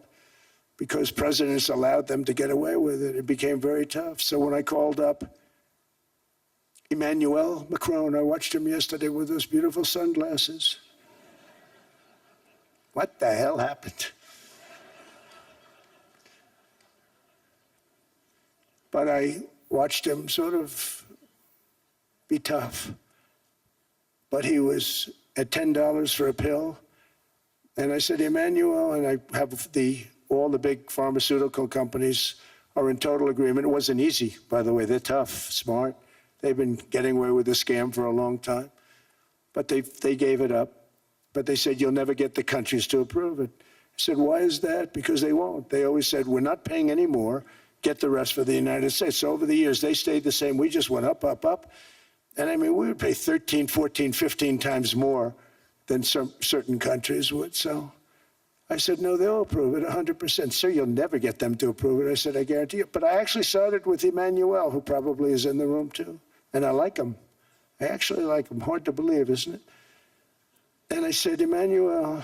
because presidents allowed them to get away with it. It became very tough. So when I called up Emmanuel Macron, I watched him yesterday with those beautiful sunglasses. What the hell happened? But I watched him sort of be tough. But he was at $10 for a pill. And I said, Emmanuel, and I have all the big pharmaceutical companies are in total agreement. It wasn't easy, by the way. They're tough, smart. They've been getting away with the scam for a long time. But they gave it up. But they said, you'll never get the countries to approve it. I said, why is that? Because they won't. They always said, we're not paying any more. Get the rest for the United States. So over the years, they stayed the same. We just went up, up, up. And I mean, we would pay 13, 14, 15 times more than some certain countries would. So I said, no, they'll approve it 100%. Sir, you'll never get them to approve it. I said, I guarantee you. But I actually started with Emmanuel, who probably is in the room too. And I like him. I actually like him. Hard to believe, isn't it? And I said, Emmanuel,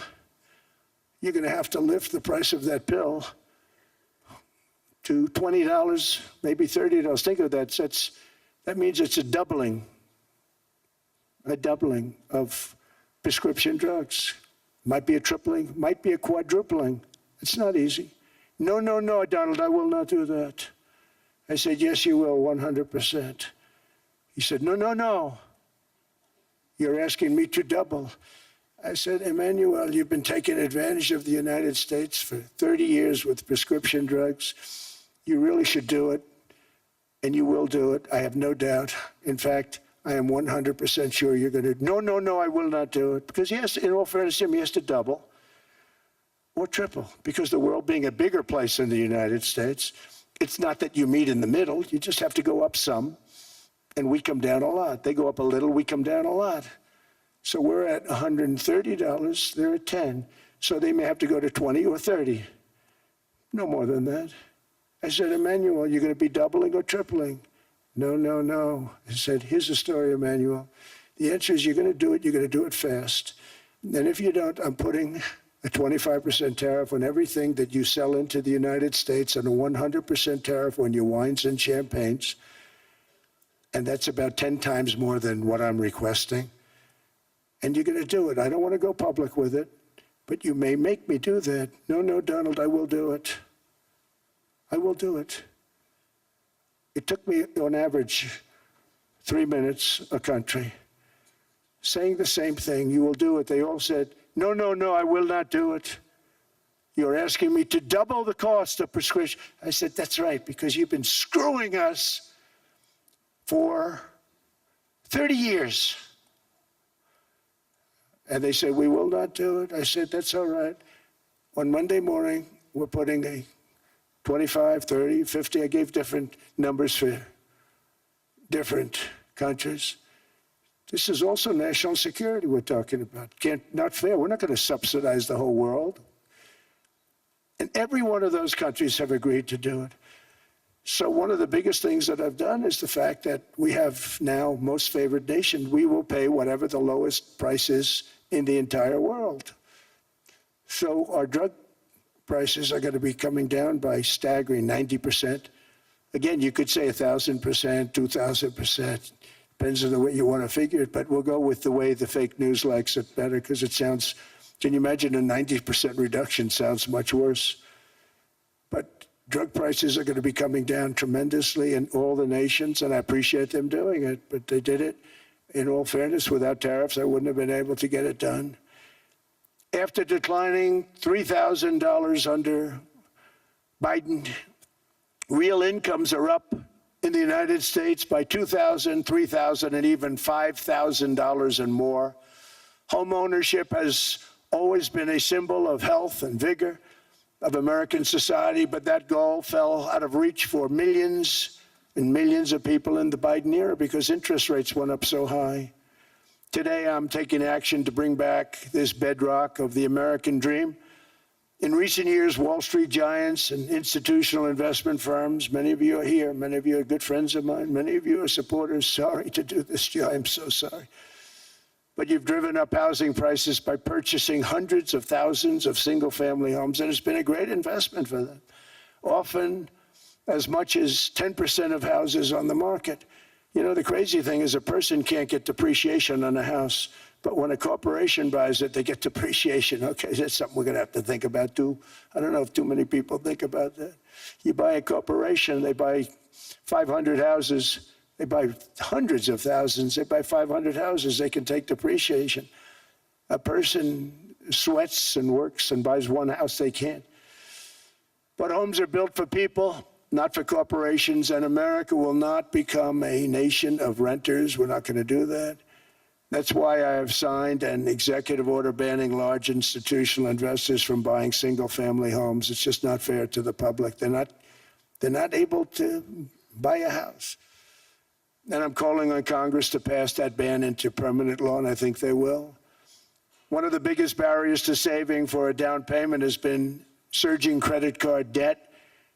you're going to have to lift the price of that pill to $20, maybe $30. Think of that. That means it's a doubling of prescription drugs. Might be a tripling, might be a quadrupling. It's not easy. No, no, no, Donald, I will not do that. I said, yes, you will, 100%. He said, no, no, no. You're asking me to double. I said, Emmanuel, you've been taking advantage of the United States for 30 years with prescription drugs. You really should do it, and you will do it. I have no doubt. In fact, I am 100% sure you're going to. No, no, no, I will not do it. Because he has to, in all fairness to him, he has to double or triple. Because the world being a bigger place than the United States, it's not that you meet in the middle. You just have to go up some, and we come down a lot. They go up a little, we come down a lot. So we're at $130, they're at 10. So they may have to go to 20 or 30. No more than that. I said, Emmanuel, you're going to be doubling or tripling? No, no, no. I said, here's the story, Emmanuel. The answer is you're going to do it, you're going to do it fast. And if you don't, I'm putting a 25% tariff on everything that you sell into the United States and a 100% tariff on your wines and champagnes. And that's about 10 times more than what I'm requesting. And you're going to do it. I don't want to go public with it, but you may make me do that. No, no, Donald, I will do it. I will do it. It took me, on average, 3 minutes a country, saying the same thing. You will do it. They all said, no, no, no, I will not do it. You're asking me to double the cost of prescription. I said, that's right, because you've been screwing us for 30 years. And they said, we will not do it. I said, that's all right. On Monday morning, we're putting a 25, 30, 50. I gave different numbers for different countries. This is also national security we're talking about. Not fair. We're not going to subsidize the whole world. And every one of those countries have agreed to do it. So one of the biggest things that I've done is the fact that we have now most favored nation. We will pay whatever the lowest price is in the entire world. So our drug prices are going to be coming down by staggering 90%. Again, you could say 1,000%, 2,000%. Depends on the way you want to figure it, but we'll go with the way the fake news likes it better because it sounds, can you imagine a 90% reduction sounds much worse. But drug prices are going to be coming down tremendously in all the nations, and I appreciate them doing it, but they did it. In all fairness, without tariffs, I wouldn't have been able to get it done. After declining $3,000 under Biden, real incomes are up in the United States by $2,000, $3,000, and even $5,000 and more. Home ownership has always been a symbol of health and vigor of American society, but that goal fell out of reach for millions and millions of people in the Biden era because interest rates went up so high. Today, I'm taking action to bring back this bedrock of the American dream. In recent years, Wall Street giants and institutional investment firms, many of you are here, many of you are good friends of mine, many of you are supporters. Sorry to do this to you, I'm so sorry. But you've driven up housing prices by purchasing hundreds of thousands of single-family homes, and it's been a great investment for them. Often as much as 10% of houses on the market. You know, the crazy thing is a person can't get depreciation on a house, but when a corporation buys it, they get depreciation. Okay, that's something we're going to have to think about too. I don't know if too many people think about that. You buy a corporation, they buy 500 houses, they buy hundreds of thousands, they buy 500 houses, they can take depreciation. A person sweats and works and buys one house they can. But homes are built for people, not for corporations, and America will not become a nation of renters. We're not going to do that. That's why I have signed an executive order banning large institutional investors from buying single-family homes. It's just not fair to the public. They're not able to buy a house. And I'm calling on Congress to pass that ban into permanent law, and I think they will. One of the biggest barriers to saving for a down payment has been surging credit card debt.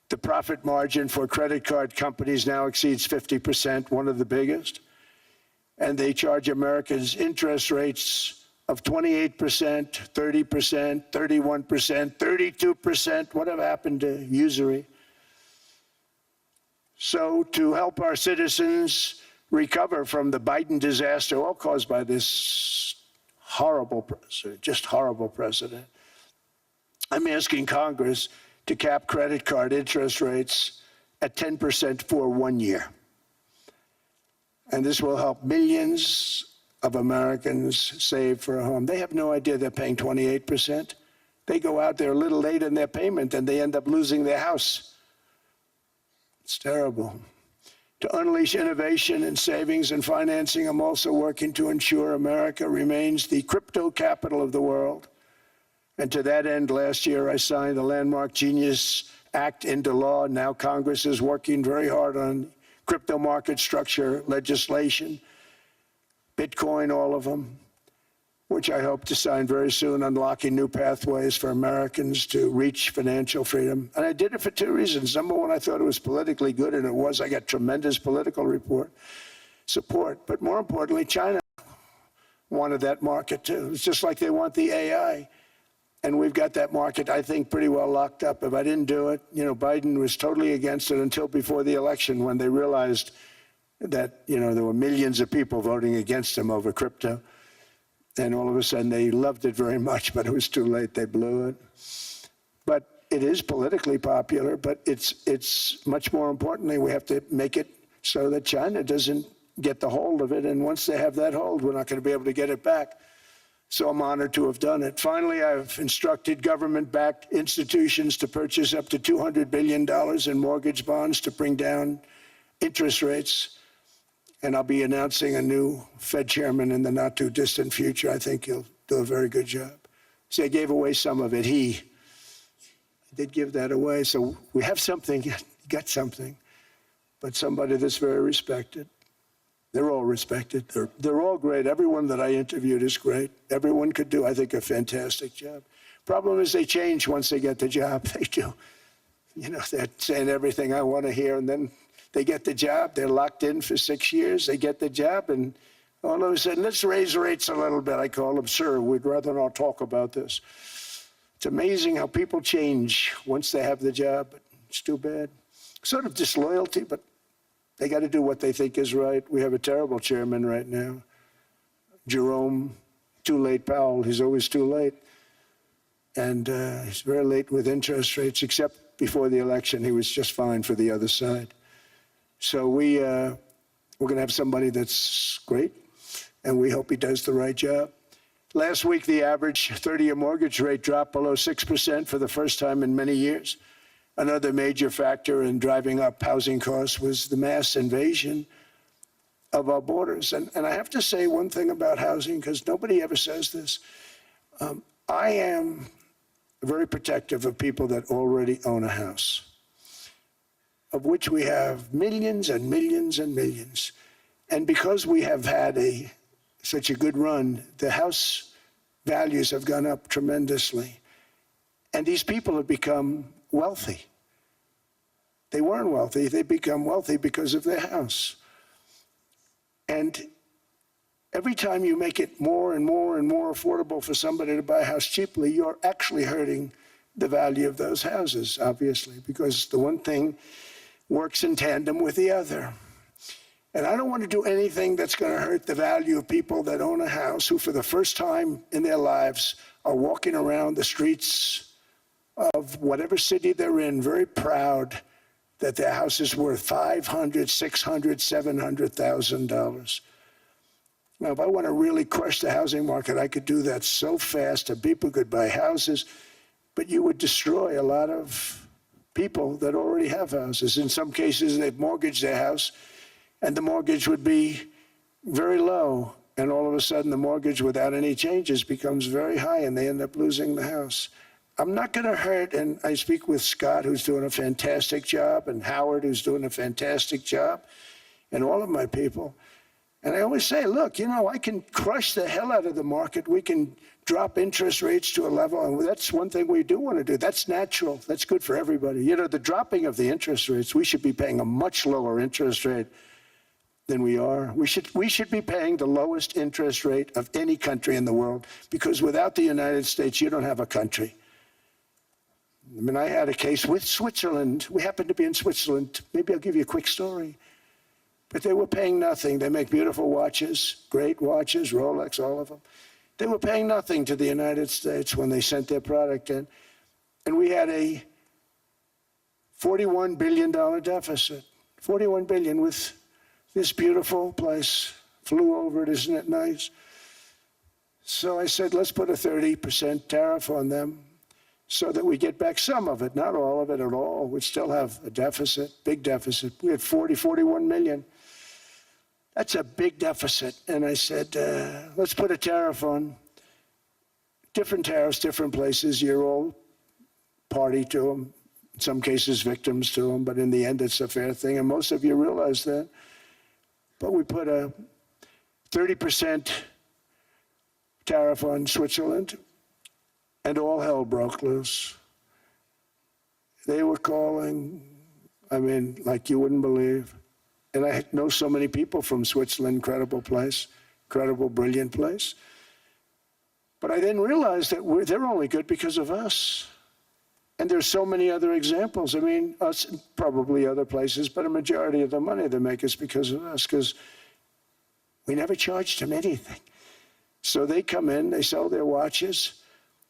The profit margin for credit card companies now exceeds 50%, one of the biggest. And they charge Americans interest rates of 28%, 30%, 31%, 32%. Whatever happened to usury? So to help our citizens recover from the Biden disaster, all caused by this horrible precedent, I'm asking Congress to cap credit card interest rates at 10% for 1 year. And this will help millions of Americans save for a home. They have no idea they're paying 28%. They go out there a little late in their payment and they end up losing their house. It's terrible. To unleash innovation in savings and financing, I'm also working to ensure America remains the crypto capital of the world. And to that end, last year I signed the landmark Genius Act into law. Now Congress is working very hard on crypto market structure legislation, Bitcoin, all of them, which I hope to sign very soon, unlocking new pathways for Americans to reach financial freedom. And I did it for two reasons. Number one, I thought it was politically good, and it was. I got tremendous political support. But more importantly, China wanted that market too. It's just like they want the AI. And we've got that market, I think, pretty well locked up. If I didn't do it, Biden was totally against it until before the election, when they realized that, there were millions of people voting against him over crypto. And all of a sudden, they loved it very much, but it was too late. They blew it. But it is politically popular, but it's much more importantly, we have to make it so that China doesn't get the hold of it. And once they have that hold, we're not going to be able to get it back. So I'm honored to have done it. Finally, I've instructed government-backed institutions to purchase up to $200 billion in mortgage bonds to bring down interest rates. And I'll be announcing a new Fed chairman in the not-too-distant future. I think he'll do a very good job. See, I gave away some of it. He did give that away. So we have something, got something, but somebody that's very respected. They're all respected. They're all great. Everyone that I interviewed is great. Everyone could do, I think, a fantastic job. Problem is they change once they get the job. They do. They're saying everything I want to hear, and then they get the job. They're locked in for 6 years. They get the job, and all of a sudden, let's raise rates a little bit. I call them, sir, we'd rather not talk about this. It's amazing how people change once they have the job, but it's too bad. Sort of disloyalty, but they got to do what they think is right. We have a terrible chairman right now, Jerome Too Late Powell. He's always too late. And he's very late with interest rates, except before the election. He was just fine for the other side. So we're going to have somebody that's great, and we hope he does the right job. Last week, the average 30-year mortgage rate dropped below 6% for the first time in many years. Another major factor in driving up housing costs was the mass invasion of our borders. And I have to say one thing about housing, because nobody ever says this. I am very protective of people that already own a house, of which we have millions and millions and millions. And because we have had such a good run, the house values have gone up tremendously. And these people have become wealthy. They weren't wealthy. They become wealthy because of their house. And every time you make it more and more and more affordable for somebody to buy a house cheaply, you're actually hurting the value of those houses, obviously, because the one thing works in tandem with the other. And I don't want to do anything that's going to hurt the value of people that own a house, who for the first time in their lives are walking around the streets of whatever city they're in, very proud that their house is worth $500,000, $600,000, $700,000. Now, if I want to really crush the housing market, I could do that so fast and people could buy houses, but you would destroy a lot of people that already have houses. In some cases, they've mortgaged their house, and the mortgage would be very low. And all of a sudden, the mortgage without any changes becomes very high, and they end up losing the house. I'm not going to hurt, and I speak with Scott, who's doing a fantastic job, and Howard, who's doing a fantastic job, and all of my people. And I always say, look, you know, I can crush the hell out of the market. We can drop interest rates to a level, and that's one thing we do want to do. That's natural. That's good for everybody. You know, the dropping of the interest rates, we should be paying a much lower interest rate than we are. We should be paying the lowest interest rate of any country in the world, because without the United States, you don't have a country. I mean, I had a case with Switzerland. We happened to be in Switzerland. Maybe I'll give you a quick story. But they were paying nothing. They make beautiful watches, great watches, Rolex, all of them. They were paying nothing to the United States when they sent their product in. And we had a $41 billion deficit. $41 billion with this beautiful place. Flew over it, isn't it nice? So I said, let's put a 30% tariff on them so that we get back some of it, not all of it at all. We still have a deficit, big deficit. We had 41 million. That's a big deficit. And I said, let's put a tariff on. Different tariffs, different places. You're all party to them. In some cases, victims to them. But in the end, it's a fair thing. And most of you realize that. But we put a 30% tariff on Switzerland, and all hell broke loose. They were calling, I mean, like you wouldn't believe. And I know so many people from Switzerland, incredible place, incredible, brilliant place. But I didn't realize that they're only good because of us. And there's so many other examples. I mean, us, probably other places, but a majority of the money they make is because of us, because we never charged them anything. So they come in, they sell their watches,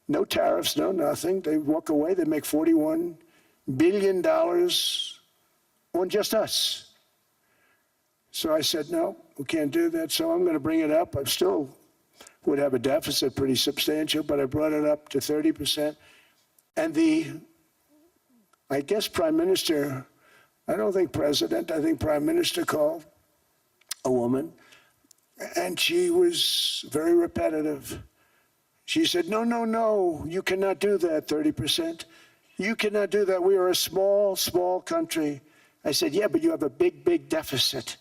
no tariffs, no nothing. They walk away, they make $41 billion on just us. So I said, no, we can't do that. So I'm going to bring it up. I still would have a deficit pretty substantial, but I brought it up to 30%. And I guess Prime Minister, I don't think President, I think Prime Minister called a woman, and she was very repetitive. She said, no, no, no, you cannot do that, 30%. You cannot do that. We are a small, small country. I said, yeah, but you have a big, big deficit.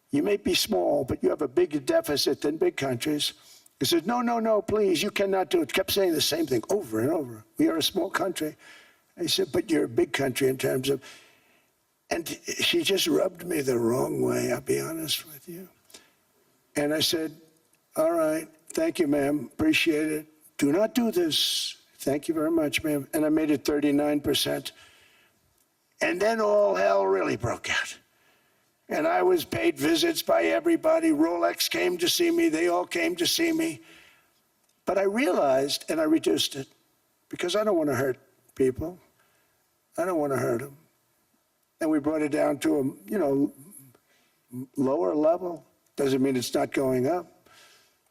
You may be small, but you have a bigger deficit than big countries. He said, no, no, no, please, you cannot do it. Kept saying the same thing over and over. We are a small country. I said, but you're a big country in terms of, and she just rubbed me the wrong way, I'll be honest with you. And I said, all right, thank you, ma'am, appreciate it. Do not do this. Thank you very much, ma'am. And I made it 39%. And then all hell really broke out. And I was paid visits by everybody. Rolex came to see me. They all came to see me. But I realized, and I reduced it, because I don't want to hurt people. I don't want to hurt them. And we brought it down to a, lower level. Doesn't mean it's not going up,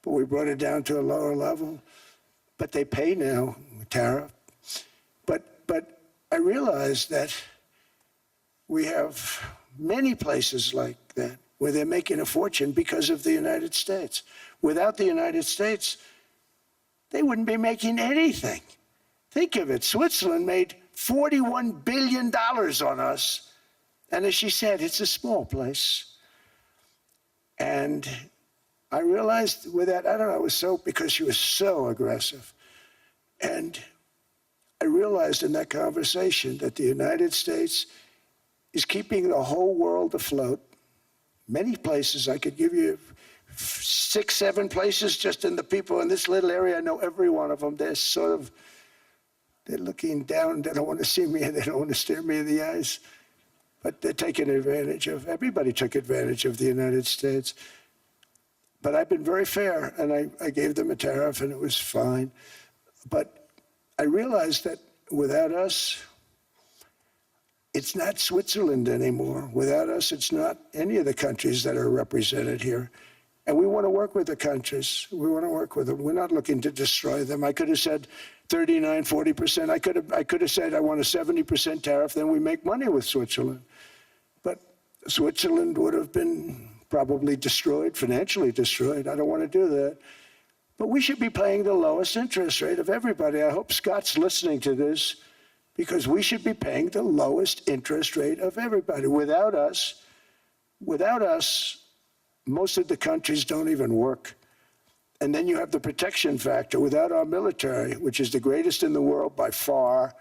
but we brought it down to a lower level. But they pay now, tariff. But I realized that we have many places like that where they're making a fortune because of the United States. Without the United States, they wouldn't be making anything. Think of it. Switzerland made $41 billion on us. And as she said, it's a small place. And I realized with that, I don't know, it was so, because she was so aggressive. And I realized in that conversation that the United States is keeping the whole world afloat. Many places, I could give you 6, 7 places just in the people in this little area. I know every one of them. They're looking down. They don't want to see me, and they don't want to stare me in the eyes. But they're taking advantage of, everybody took advantage of the United States. But I've been very fair, and I gave them a tariff, and it was fine. But I realized that without us, it's not Switzerland anymore. Without us, it's not any of the countries that are represented here. And we want to work with the countries. We want to work with them. We're not looking to destroy them. I could have said 39, 40%. I could have said I want a 70% tariff, then we make money with Switzerland. But Switzerland would have been probably destroyed, financially destroyed. I don't want to do that. But we should be paying the lowest interest rate of everybody. I hope Scott's listening to this, because we should be paying the lowest interest rate of everybody. Without us, most of the countries don't even work. And then you have the protection factor. Without our military, which is the greatest in the world by far,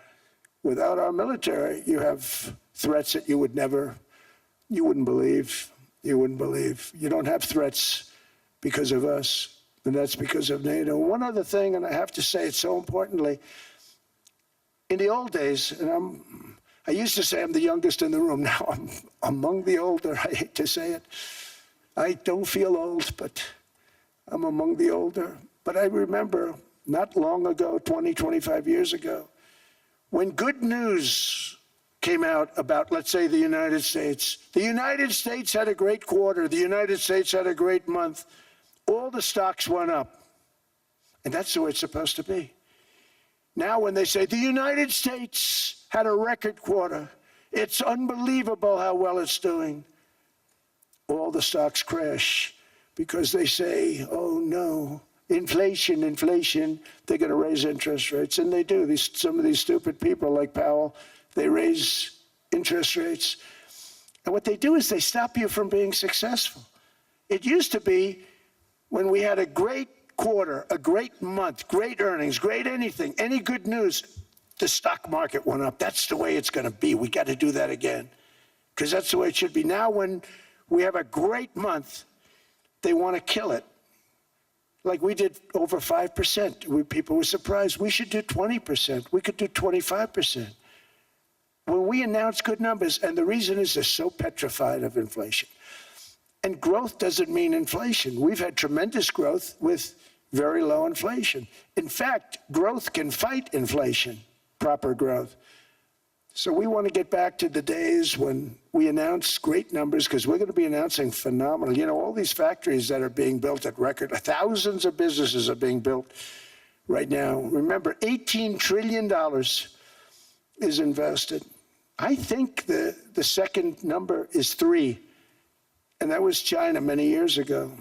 without our military, you have threats that you wouldn't believe. You wouldn't believe. You don't have threats because of us, and that's because of NATO. One other thing, and I have to say it so importantly, in the old days, and I used to say I'm the youngest in the room. Now I'm among the older. I hate to say it. I don't feel old, but I'm among the older. But I remember not long ago, 20, 25 years ago, when good news came out about, let's say, the United States. The United States had a great quarter. The United States had a great month. All the stocks went up. And that's the way it's supposed to be. Now when they say the United States had a record quarter, it's unbelievable how well it's doing, all the stocks crash because they say, oh no, inflation, they're going to raise interest rates. And they do. Some of these stupid people like Powell, they raise interest rates. And what they do is they stop you from being successful. It used to be when we had a great quarter, a great month, great earnings, great anything, any good news, the stock market went up. That's the way it's going to be. We got to do that again, because that's the way it should be. Now when we have a great month, they want to kill it. Like we did over 5%. People were surprised. We should do 20%. We could do 25%. When we announce good numbers, and the reason is they're so petrified of inflation. And growth doesn't mean inflation. We've had tremendous growth with very low inflation. In fact, growth can fight inflation, proper growth. So we want to get back to the days when we announce great numbers, because we're going to be announcing phenomenal. You know, all these factories that are being built at record, thousands of businesses are being built right now. Remember, $18 trillion is invested. I think the second number is 3. And that was China many years ago.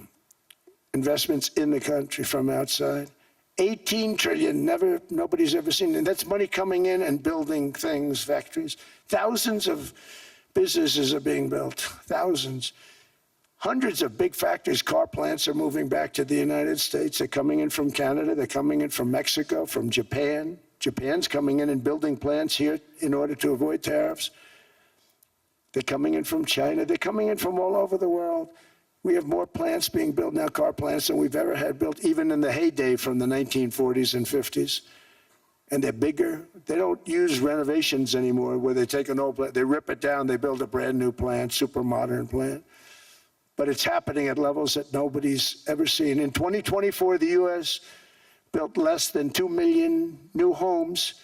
Investments in the country from outside. 18 trillion, nobody's ever seen. And that's money coming in and building things, factories. Thousands of businesses are being built, thousands. Hundreds of big factories, car plants are moving back to the United States. They're coming in from Canada, they're coming in from Mexico, from Japan. Japan's coming in and building plants here in order to avoid tariffs. They're coming in from China. They're coming in from all over the world. We have more plants being built now, car plants, than we've ever had built, even in the heyday from the 1940s and 50s. And they're bigger. They don't use renovations anymore where they take an old plant, they rip it down, they build a brand new plant, super modern plant. But it's happening at levels that nobody's ever seen. In 2024, the U.S. built less than 2 million new homes,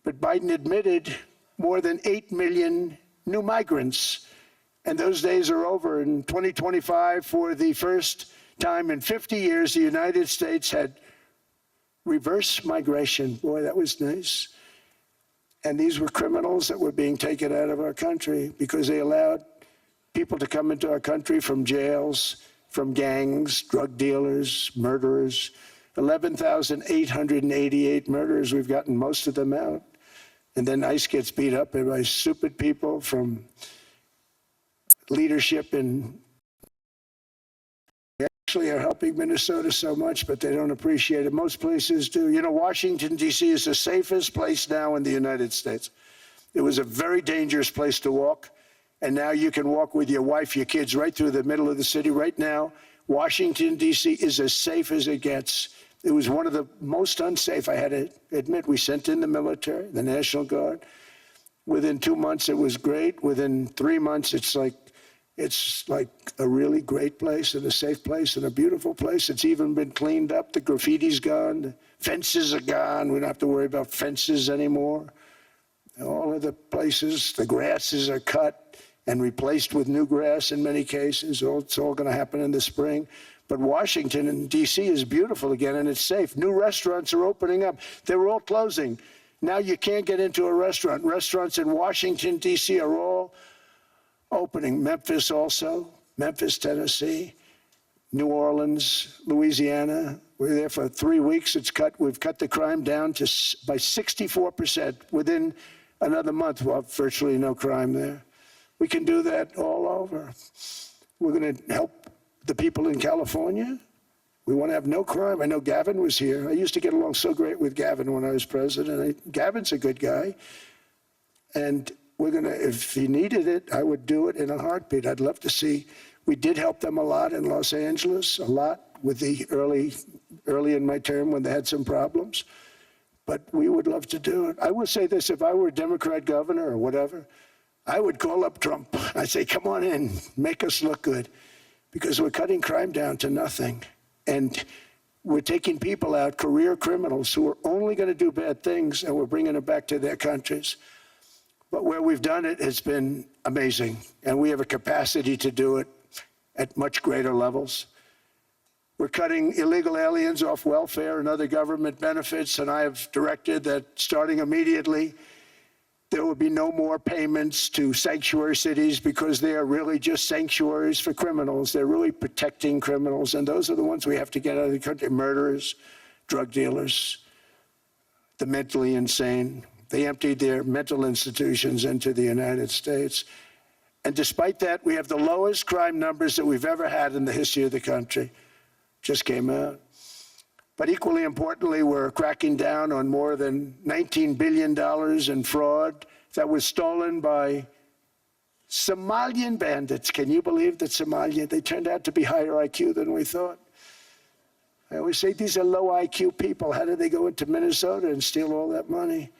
but Biden admitted more than 8 million new migrants. And those days are over. In 2025, for the first time in 50 years, the United States had reverse migration. Boy, that was nice. And these were criminals that were being taken out of our country because they allowed people to come into our country from jails, from gangs, drug dealers, murderers. 11,888 murderers. We've gotten most of them out. And then ICE gets beat up by stupid people from leadership, and they actually are helping Minnesota so much, but they don't appreciate it. Most places do. You know, Washington, D.C. is the safest place now in the United States. It was a very dangerous place to walk, and now you can walk with your wife, your kids, right through the middle of the city. Right now, Washington, D.C. is as safe as it gets. It was one of the most unsafe. I had to admit, we sent in the military, the National Guard. Within 2 months, it was great. Within 3 months, it's like a really great place and a safe place and a beautiful place. It's even been cleaned up. The graffiti's gone. The fences are gone. We don't have to worry about fences anymore. All of the places, the grasses are cut and replaced with new grass in many cases. It's all going to happen in the spring. But Washington and D.C. is beautiful again, and it's safe. New restaurants are opening up. They were all closing. Now you can't get into a restaurant. Restaurants in Washington, D.C. are all opening. Memphis also, Memphis, Tennessee, New Orleans, Louisiana. We're there for 3 weeks. We've cut the crime down by 64%. Within another month, we'll have virtually no crime there. We can do that all over. We're going to help the people in California. We want to have no crime. I know Gavin was here. I used to get along so great with Gavin when I was president. Gavin's a good guy. And we're going to, if he needed it, I would do it in a heartbeat. I'd love to see. We did help them a lot in Los Angeles, a lot with the early in my term when they had some problems. But we would love to do it. I will say this, if I were a Democrat governor or whatever, I would call up Trump. I'd say, come on in, make us look good. Because we're cutting crime down to nothing. And we're taking people out, career criminals, who are only going to do bad things, and we're bringing them back to their countries. But where we've done it has been amazing. And we have a capacity to do it at much greater levels. We're cutting illegal aliens off welfare and other government benefits, and I have directed that starting immediately, there will be no more payments to sanctuary cities because they are really just sanctuaries for criminals. They're really protecting criminals, and those are the ones we have to get out of the country. Murderers, drug dealers, the mentally insane. They emptied their mental institutions into the United States. And despite that, we have the lowest crime numbers that we've ever had in the history of the country. Just came out. But equally importantly, we're cracking down on more than $19 billion in fraud that was stolen by Somalian bandits. Can you believe that Somalia, they turned out to be higher IQ than we thought. I always say these are low IQ people. How did they go into Minnesota and steal all that money?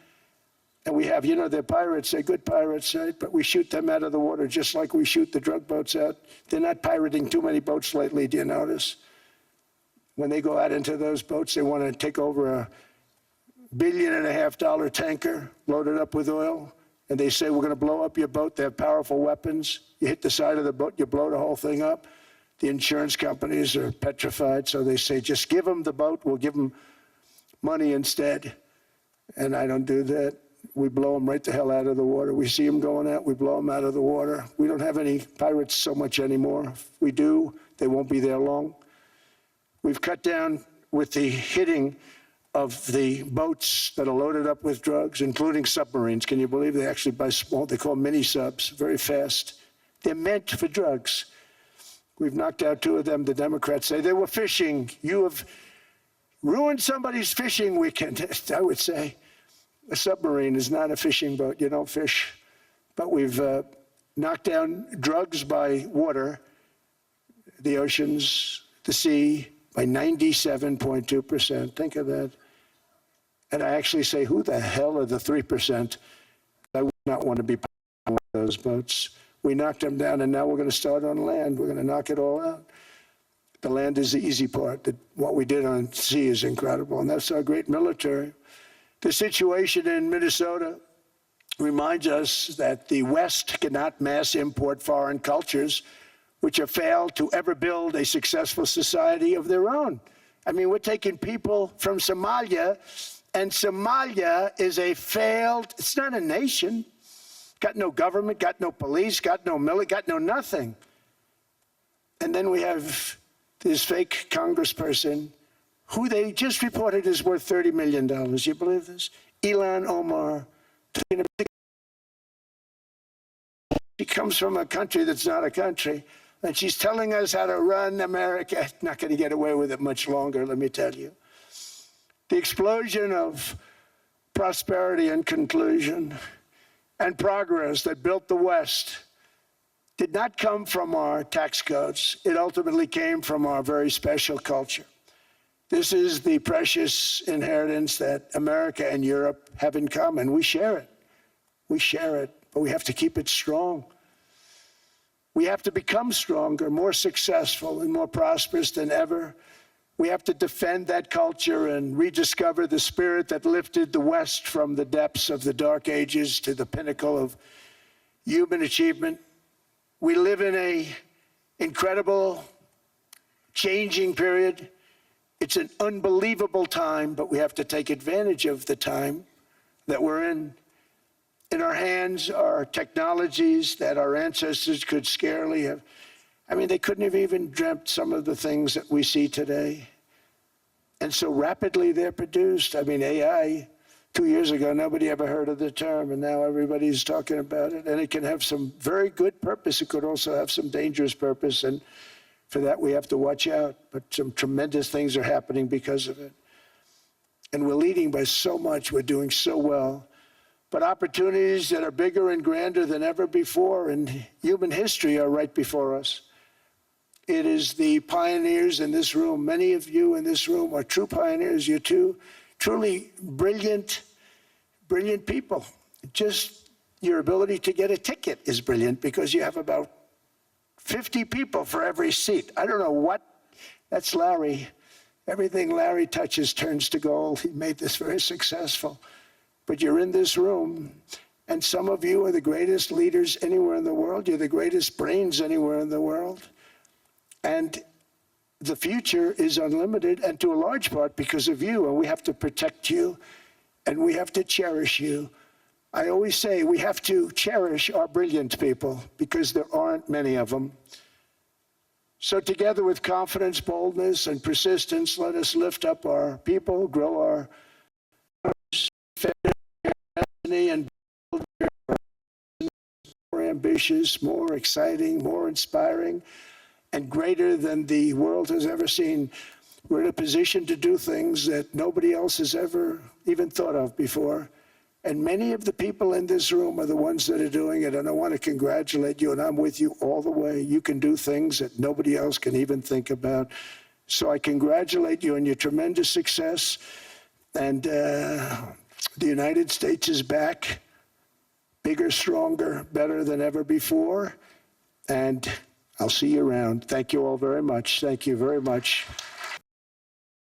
And we have, you know, they're pirates, they're good pirates, right? But we shoot them out of the water just like we shoot the drug boats out. They're not pirating too many boats lately, do you notice? When they go out into those boats, they want to take over a $1.5 billion tanker loaded up with oil, and they say, we're going to blow up your boat. They have powerful weapons. You hit the side of the boat, you blow the whole thing up. The insurance companies are petrified, so they say, just give them the boat. We'll give them money instead. And I don't do that. We blow them right the hell out of the water. We see them going out, we blow them out of the water. We don't have any pirates so much anymore. If we do, they won't be there long. We've cut down with the hitting of the boats that are loaded up with drugs, including submarines. Can you believe they actually buy small, they call mini subs, very fast. They're meant for drugs. We've knocked out 2 of them. The Democrats say they were fishing. You have ruined somebody's fishing weekend. I would say a submarine is not a fishing boat. You don't fish. But we've knocked down drugs by water, the oceans, the sea, by 97.2%. Think of that. And I actually say, who the hell are the 3%? I would not want to be part of one of those boats. We knocked them down, and now we're going to start on land. We're going to knock it all out. The land is the easy part. What we did on sea is incredible, and that's our great military. The situation in Minnesota reminds us that the West cannot mass import foreign cultures which have failed to ever build a successful society of their own. I mean, we're taking people from Somalia, and Somalia is a failed, it's not a nation. Got no government, got no police, got no military, got no nothing. And then we have this fake congressperson who they just reported is worth $30 million. You believe this? Ilhan Omar. She comes from a country that's not a country. And she's telling us how to run America. Not going to get away with it much longer, let me tell you. The explosion of prosperity and conclusion and progress that built the West did not come from our tax codes. It ultimately came from our very special culture. This is the precious inheritance that America and Europe have in common. We share it. We share it, but we have to keep it strong. We have to become stronger, more successful, and more prosperous than ever. We have to defend that culture and rediscover the spirit that lifted the West from the depths of the Dark Ages to the pinnacle of human achievement. We live in an incredible changing period. It's an unbelievable time, but we have to take advantage of the time that we're in. In our hands are technologies that our ancestors could scarcely have. I mean, they couldn't have even dreamt some of the things that we see today. And so rapidly they're produced. I mean, AI, 2 years ago, nobody ever heard of the term, and now everybody's talking about it. And it can have some very good purpose. It could also have some dangerous purpose, and for that we have to watch out. But some tremendous things are happening because of it. And we're leading by so much. We're doing so well. But opportunities that are bigger and grander than ever before in human history are right before us. It is the pioneers in this room. Many of you in this room are true pioneers. You're truly brilliant people. Just your ability to get a ticket is brilliant because you have about 50 people for every seat. I don't know what, that's Larry. Everything Larry touches turns to gold. He made this very successful. But you're in this room, and some of you are the greatest leaders anywhere in the world. You're the greatest brains anywhere in the world. And the future is unlimited, and to a large part because of you, and we have to protect you, and we have to cherish you. I always say we have to cherish our brilliant people because there aren't many of them. So together with confidence, boldness, and persistence, let us lift up our people, grow our destiny, and build more ambitious, more exciting, more inspiring, and greater than the world has ever seen. We're in a position to do things that nobody else has ever even thought of before. And many of the people in this room are the ones that are doing it. And I want to congratulate you, and I'm with you all the way. You can do things that nobody else can even think about. So I congratulate you on your tremendous success. And the United States is back, bigger, stronger, better than ever before. And I'll see you around. Thank you all very much. Thank you very much.